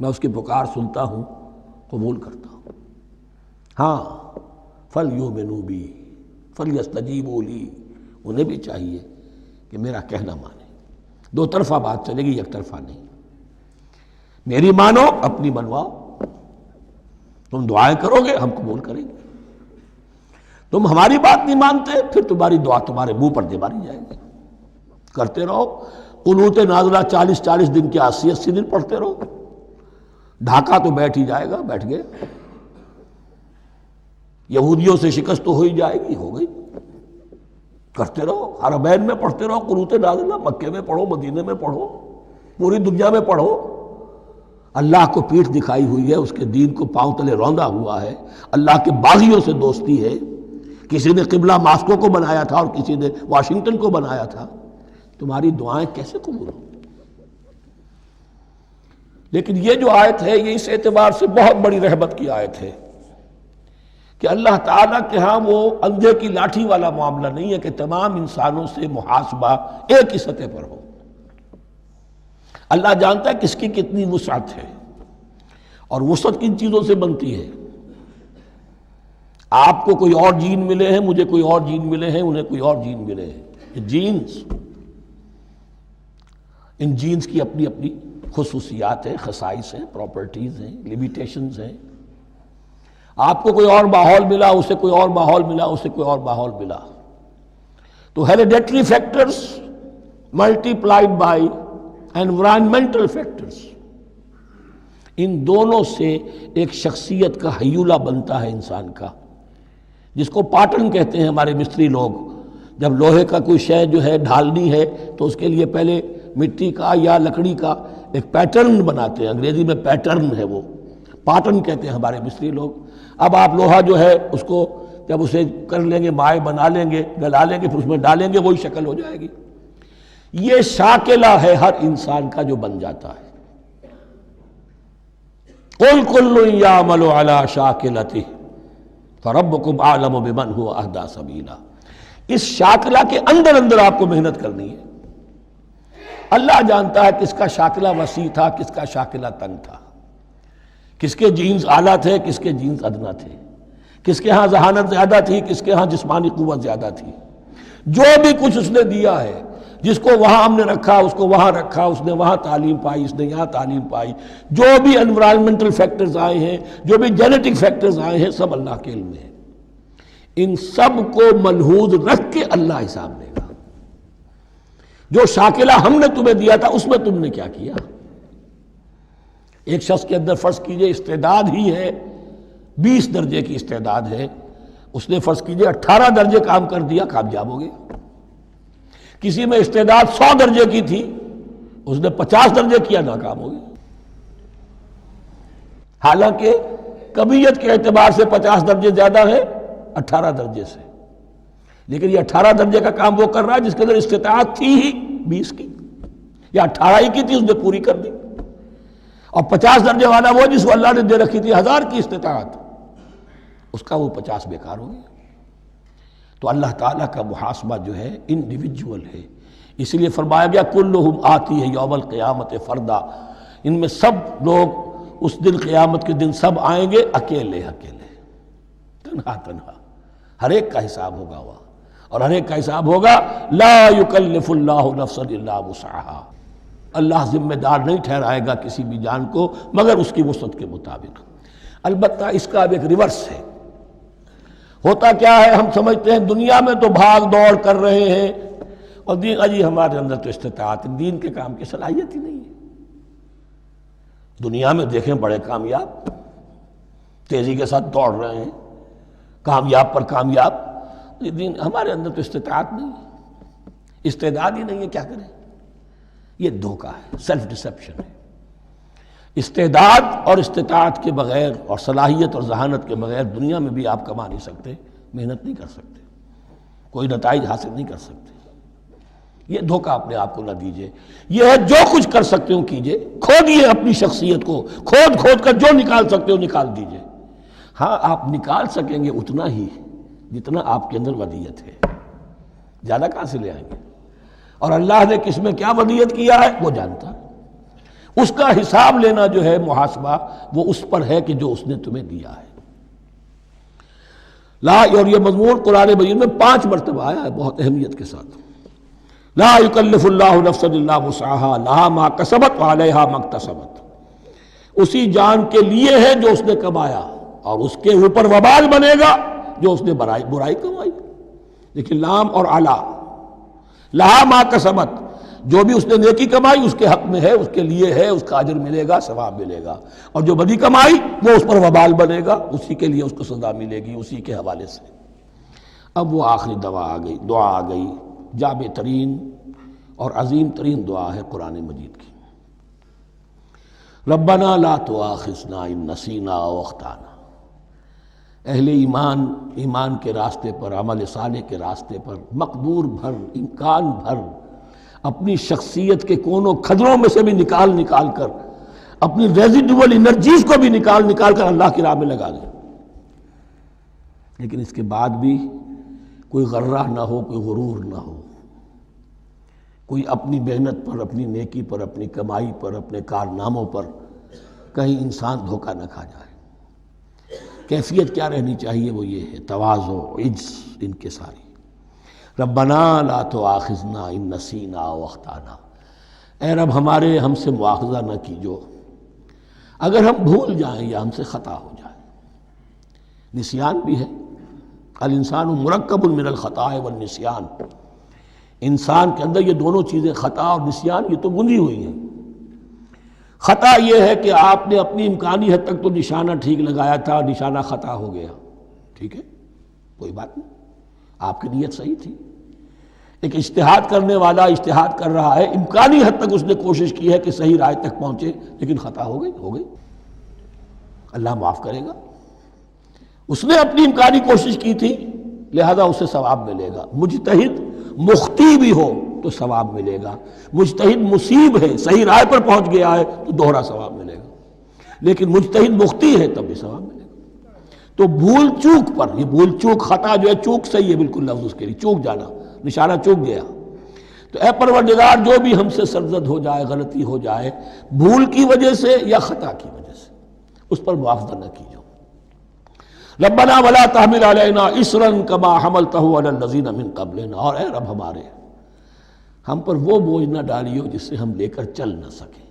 میں اس کی پکار سنتا ہوں، قبول کرتا ہوں۔ ہاں فَلْيُؤْمِنُوا بِي فَلْيَسْتَجِيبُوا لِي، انہیں بھی چاہیے کہ میرا کہنا مانے، دو طرفہ بات چلے گی، یک طرفہ نہیں۔ میری مانو، اپنی منواؤ، تم دعائیں کرو گے ہم قبول کریں گے، تم ہماری بات نہیں مانتے پھر تمہاری دعا تمہارے منہ پر دے ماری جائے گی۔ کرتے رہو قنوت نازلہ 40 دن کے 80 دن پڑھتے رہو، ڈھاکہ تو بیٹھ ہی جائے گا، بیٹھ گئے۔ یہودیوں سے شکست تو ہو ہی جائے گی، ہو گئی۔ کرتے رہو، حرمین میں پڑھتے رہو قنوت نازلہ، مکے میں پڑھو، مدینے میں پڑھو، پوری دنیا میں پڑھو۔ اللہ کو پیٹھ دکھائی ہوئی ہے، اس کے دین کو پاؤں تلے روندا ہوا ہے، اللہ کے باغیوں سے دوستی ہے، کسی نے قبلہ ماسکو کو بنایا تھا اور کسی نے واشنگٹن کو بنایا تھا، تمہاری دعائیں کیسے قبول ہوں؟ لیکن یہ جو آیت ہے یہ اس اعتبار سے بہت بڑی رحمت کی آیت ہے کہ اللہ تعالیٰ کے ہاں وہ اندھے کی لاٹھی والا معاملہ نہیں ہے کہ تمام انسانوں سے محاسبہ ایک ہی سطح پر ہو۔ اللہ جانتا ہے کس کی کتنی وسعت ہے، اور وسعت کن چیزوں سے بنتی ہے۔ آپ کو کوئی اور جین ملے ہیں، مجھے کوئی اور جین ملے ہیں، انہیں کوئی اور جین ملے ہیں، یہ جینز، ان جینز کی اپنی اپنی خصوصیات ہیں، خصائص ہیں، پراپرٹیز ہیں، لیمیٹیشنز ہیں۔ آپ کو کوئی اور ماحول ملا، اسے کوئی اور ماحول ملا، اسے کوئی اور ماحول ملا، تو hereditary factors multiplied by environmental factors, ان دونوں سے ایک شخصیت کا ہیولہ بنتا ہے انسان کا، جس کو پیٹرن کہتے ہیں ہمارے مستری لوگ۔ جب لوہے کا کوئی شے جو ہے ڈھالنی ہے تو اس کے لیے پہلے مٹی کا یا لکڑی کا ایک پیٹرن بناتے ہیں، انگریزی میں پیٹرن ہے، وہ پیٹرن کہتے ہیں ہمارے مستری لوگ۔ اب آپ لوہا جو ہے اس کو جب اسے کر لیں گے، مائع بنا لیں گے، گلا لیں گے، پھر اس میں ڈالیں گے، وہی شکل ہو جائے گی۔ یہ شاکلہ ہے ہر انسان کا جو بن جاتا ہے۔ قُلْ كُلٌّ يَعْمَلُ عَلَى شَاكِلَتِهِ فَرَبُّكُمْ أَعْلَمُ بِمَنْ هُوَ أَهْدَىٰ سَبِيلًا، اس شاکلہ کے اندر آپ کو محنت کرنی ہے۔ اللہ جانتا ہے کس کا شاکلہ وسیع تھا، کس کا شاکلہ تنگ تھا، کس کے جینز اعلیٰ تھے، کس کے جینز ادنا تھے، کس کے ہاں ذہانت زیادہ تھی، کس کے ہاں جسمانی قوت زیادہ تھی۔ جو بھی کچھ اس نے دیا ہے، جس کو وہاں ہم نے رکھا اس کو وہاں رکھا، اس نے وہاں تعلیم پائی، اس نے یہاں تعلیم پائی، جو بھی انوائرمنٹل فیکٹرز آئے ہیں، جو بھی جینیٹک فیکٹرز آئے ہیں، سب اللہ کے علم میں ہے۔ ان سب کو ملحوظ رکھ کے اللہ حساب لے گا۔ جو شاکلہ ہم نے تمہیں دیا تھا اس میں تم نے کیا کیا؟ ایک شخص کے اندر فرض کیجئے استعداد ہی ہے 20 درجے کی استعداد ہے، اس نے فرض کیجئے 18 درجے کام کر دیا، کامیاب ہو گیا۔ کسی میں استعداد 100 درجے کی تھی، اس نے 50 درجے کیا، ناکام ہو گیا۔ حالانکہ کمیت کے اعتبار سے 50 درجے زیادہ ہے 18 درجے سے، لیکن یہ 18 درجے کا کام وہ کر رہا ہے جس کے اندر استطاعت تھی ہی 20 کی، یا 18 ہی کی تھی، اس نے پوری کر دی۔ اور 50 درجے والا وہ جس کو اللہ نے دے رکھی تھی 1000 کی استطاعت، اس کا وہ 50 بیکار ہو گیا۔ تو اللہ تعالیٰ کا محاسبہ جو ہے انڈیویجول ہے، اس لیے فرمایا گیا کلہم آتی ہے یوم القیامت فردا، ان میں سب لوگ اس دن قیامت کے دن سب آئیں گے اکیلے اکیلے، تنہا تنہا، ہر ایک کا حساب ہوگا وہاں، اور ہر ایک کا حساب ہوگا لا یکلف اللہ نفسا الا وسعہا، اللہ ذمہ دار نہیں ٹھہرائے گا کسی بھی جان کو مگر اس کی وسعت کے مطابق۔ البتہ اس کا اب ایک ریورس ہے، ہوتا کیا ہے ہم سمجھتے ہیں دنیا میں تو بھاگ دوڑ کر رہے ہیں اور دین اجی ہمارے اندر تو استطاعت دین کے کام کی صلاحیت ہی نہیں ہے۔ دنیا میں دیکھیں بڑے کامیاب تیزی کے ساتھ دوڑ رہے ہیں، کامیاب پر کامیاب۔ دین ہمارے اندر تو استطاعت نہیں ہے، استعداد ہی نہیں ہے، کیا کریں؟ یہ دھوکہ ہے، سیلف ڈسیپشن ہے۔ استعداد اور استطاعت کے بغیر اور صلاحیت اور ذہانت کے بغیر دنیا میں بھی آپ کما نہیں سکتے، محنت نہیں کر سکتے، کوئی نتائج حاصل نہیں کر سکتے۔ یہ دھوکہ اپنے آپ کو نہ دیجئے۔ یہ ہے جو کچھ کر سکتے ہو کیجئے، کھودیے اپنی شخصیت کو، کھود کر جو نکال سکتے ہو نکال دیجئے۔ ہاں آپ نکال سکیں گے اتنا ہی جتنا آپ کے اندر ودیت ہے، زیادہ کہاں سے لے آئیں گے؟ اور اللہ نے کس میں کیا ودیت کیا ہے وہ جانتا ہے۔ اس کا حساب لینا جو ہے، محاسبہ، وہ اس پر ہے کہ جو اس نے تمہیں دیا ہے۔ لا، اور یہ مضمون قرآن مجید میں 5 مرتبہ آیا ہے بہت اہمیت کے ساتھ۔ لا یکلف اللہ نفسا الا وسعها لها ما کسبت وعلیہا ما اکتسبت۔ اسی جان کے لیے ہے جو اس نے کمایا، اور اس کے اوپر وبال بنے گا جو اس نے برائی کمائی۔ لیکن لام اور علا، لہا ما کسبت، جو بھی اس نے نیکی کمائی اس کے حق میں ہے، اس کے لیے ہے، اس کا اجر ملے گا، ثواب ملے گا، اور جو بدی کمائی وہ اس پر وبال بنے گا، اسی کے لیے اس کو سزا ملے گی، اسی کے حوالے سے۔ اب وہ آخری دعا آ گئی، جامع ترین اور عظیم ترین دعا ہے قرآن مجید کی۔ ربنا لا تؤاخذنا ان نسینا او اخطانا۔ اہل ایمان کے راستے پر، عمل صالح کے راستے پر مقدور بھر، امکان بھر اپنی شخصیت کے کونوں کھدروں میں سے بھی نکال کر، اپنی ریزیڈول انرجیز کو بھی نکال کر اللہ کی راہ میں لگا دیں۔ لیکن اس کے بعد بھی کوئی غرہ نہ ہو، کوئی غرور نہ ہو، کوئی اپنی محنت پر، اپنی نیکی پر، اپنی کمائی پر، اپنے کارناموں پر کہیں انسان دھوکہ نہ کھا جائے۔ کیفیت کیا رہنی چاہیے؟ وہ یہ ہے تواضع، عجز، انکساری۔ ربنا لا تؤاخذنا ان نسینا او اخطانا۔ اے رب ہمارے، ہم سے مواخذہ نہ کیجو اگر ہم بھول جائیں یا ہم سے خطا ہو جائے۔ نسیان بھی ہے، الانسان مرکب من الخطاء والنسیان۔ انسان کے اندر یہ دونوں چیزیں، خطا اور نسیان، یہ تو گنجی ہوئی ہیں۔ خطا یہ ہے کہ آپ نے اپنی امکانی حد تک تو نشانہ ٹھیک لگایا تھا، نشانہ خطا ہو گیا، ٹھیک ہے، کوئی بات نہیں، آپ کی نیت صحیح تھی۔ ایک اجتہاد کرنے والا اجتہاد کر رہا ہے، امکانی حد تک اس نے کوشش کی ہے کہ صحیح رائے تک پہنچے، لیکن خطا ہو گئی، اللہ معاف کرے گا۔ اس نے اپنی امکانی کوشش کی تھی، لہذا اسے ثواب ملے گا۔ مجتہد مخطی بھی ہو تو ثواب ملے گا، مجتہد مصیب ہے، صحیح رائے پر پہنچ گیا ہے تو دوہرا ثواب ملے گا، لیکن مجتہد مخطی ہے تب بھی ثواب ملے گا۔ تو بھول چوک پر، یہ بھول چوک، خطا جو ہے چوک صحیح ہے بالکل لفظ اس کے لیے، چوک جانا، نشانہ چوک گیا۔ تو اے پروردگار، جو بھی ہم سے سرزد ہو جائے، غلطی ہو جائے، بھول کی وجہ سے یا خطا کی وجہ سے، اس پر مواخذہ نہ کیجو۔ ربنا ولا تحمل علینا اصرا کما حملتہ علی الذین من قبلنا۔ اور اے رب ہمارے، ہم پر وہ بوجھ نہ ڈالیو جس سے ہم لے کر چل نہ سکیں۔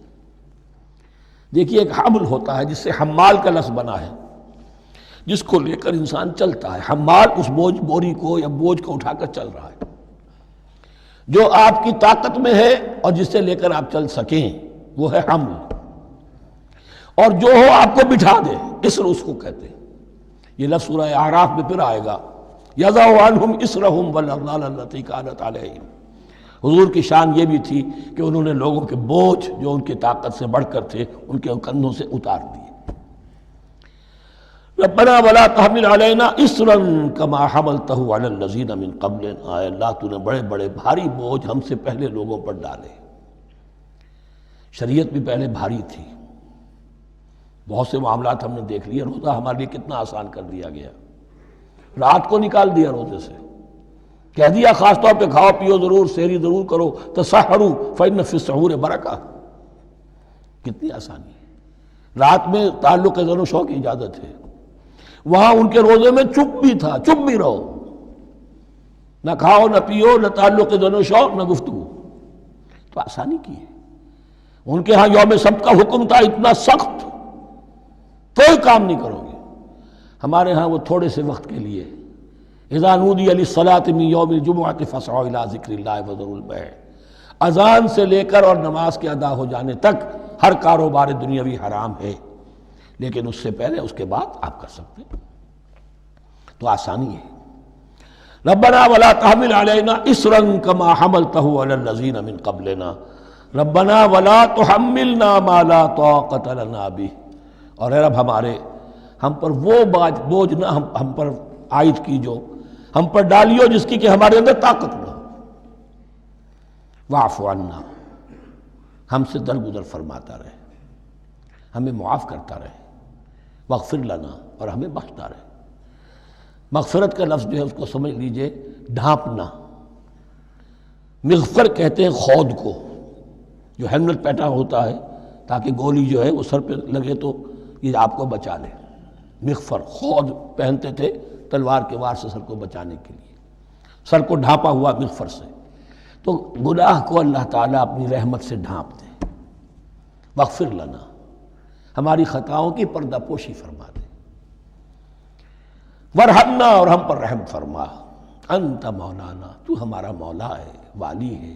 دیکھیے ایک حمل ہوتا ہے جس سے حمال کا لفظ بنا ہے، جس کو لے کر انسان چلتا ہے۔ حمال اس بوری کو یا بوجھ کو اٹھا کر چل رہا ہے، جو آپ کی طاقت میں ہے اور جس سے لے کر آپ چل سکیں، وہ ہے حمل۔ اور جو ہو آپ کو بٹھا دے، اسر اس کو کہتے ہیں۔ یہ لفظ سورہ اعراف میں پھر آئے گا، یضع عنہم اسرہم والاغلال التی کانت علیہم۔ حضور کی شان یہ بھی تھی کہ انہوں نے لوگوں کے بوجھ جو ان کی طاقت سے بڑھ کر تھے ان کے کندھوں سے اتار دیے۔ ربنا ولا تحمل علینا اصرا کما حملتہ علی الذین من قبلنا۔ اے اللہ، تو نے بڑے بڑے بھاری بوجھ ہم سے پہلے لوگوں پر ڈالے۔ شریعت بھی پہلے بھاری تھی، بہت سے معاملات ہم نے دیکھ لیے۔ روزہ ہمارے لیے کتنا آسان کر دیا گیا، رات کو نکال دیا روزے سے، کہہ دیا خاص طور پہ کھاؤ پیو ضرور، سحری ضرور کرو، تسحروا فإن فی السحور برکہ۔ کتنی آسانی ہے۔ رات میں تعلق زن و شو کی اجازت ہے، وہاں ان کے روزے میں چپ بھی تھا، چپ بھی رہو، نہ کھاؤ نہ پیو، نہ تعلق زن و شو، نہ گفتگو، تو آسانی کی ہے۔ ان کے ہاں یوم سبت کا حکم تھا اتنا سخت، کوئی کام نہیں کرو گے۔ ہمارے ہاں وہ تھوڑے سے وقت کے لیے، اذا نودی للصلاۃ من یوم الجمعۃ فاسعوا الی ذکر اللہ وذروا البیع، اذان سے لے کر اور نماز کے ادا ہو جانے تک ہر کاروبار دنیاوی حرام ہے، لیکن اس سے پہلے اس کے بعد آپ کر سکتے ہیں، تو آسانی ہے۔ ربنا ولا تحمل علینا اصرا کما حملته علی الذین من قبلنا ربنا ولا تحملنا ما لا طاقت لنا به، اور اے رب ہمارے ہم پر وہ بوجھ نہ ہم پر عائد کیجو، ہم پر ڈالیو جس کی کہ ہمارے اندر طاقت نہ ہو۔ واعف عنا، ہم سے درگزر فرماتا رہے، ہمیں معاف کرتا رہے، واغفر لنا، اور ہمیں بخشتا رہے۔ مغفرت کا لفظ جو ہے اس کو سمجھ لیجئے ڈھانپنا۔ مغفر کہتے ہیں خود کو، جو ہیلمٹ پہنا ہوتا ہے تاکہ گولی جو ہے وہ سر پہ لگے تو یہ آپ کو بچا لے۔ مغفر خود پہنتے تھے تلوار کے وار سے سر کو بچانے کے لیے، سر کو ڈھانپا ہوا مغفر سے۔ تو گناہ کو اللہ تعالیٰ اپنی رحمت سے ڈھانپ دے۔ واغفر لنا، ہماری خطاؤں کی پردہ پوشی فرما دے۔ ورحمنا، اور ہم پر رحم فرما۔ انت مولانا، تو ہمارا مولا ہے، والی ہے،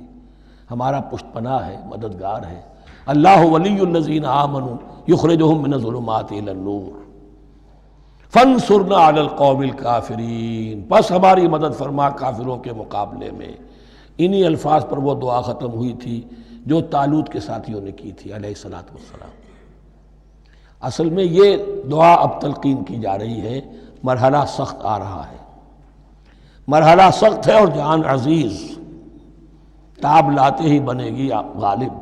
ہمارا پشت پناہ ہے، مددگار ہے۔ اللہ ولی الذین آمنوا یخرجہم من الظلمات الی النور فانصرنا علی القوم الکافرین، پس ہماری مدد فرما کافروں کے مقابلے میں۔ انہی الفاظ پر وہ دعا ختم ہوئی تھی جو طالوت کے ساتھیوں نے کی تھی علیہ الصلوۃ والسلام۔ اصل میں یہ دعا اب تلقین کی جا رہی ہے، مرحلہ سخت آ رہا ہے، مرحلہ سخت ہے اور جان عزیز، تاب لاتے ہی بنے گی غالب۔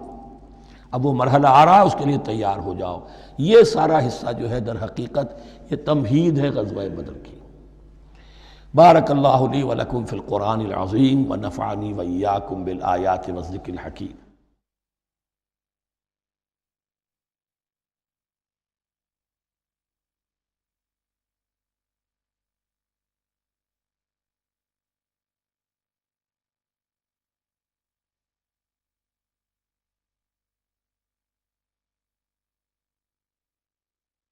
اب وہ مرحلہ آ رہا ہے، اس کے لیے تیار ہو جاؤ۔ یہ سارا حصہ جو ہے در حقیقت یہ تمہید ہے غزوہ بدر کی۔ بارک اللہ لی ولکم فی القرآن العظیم ونفعنی وإیاکم بالآیات والذکر الحکیم۔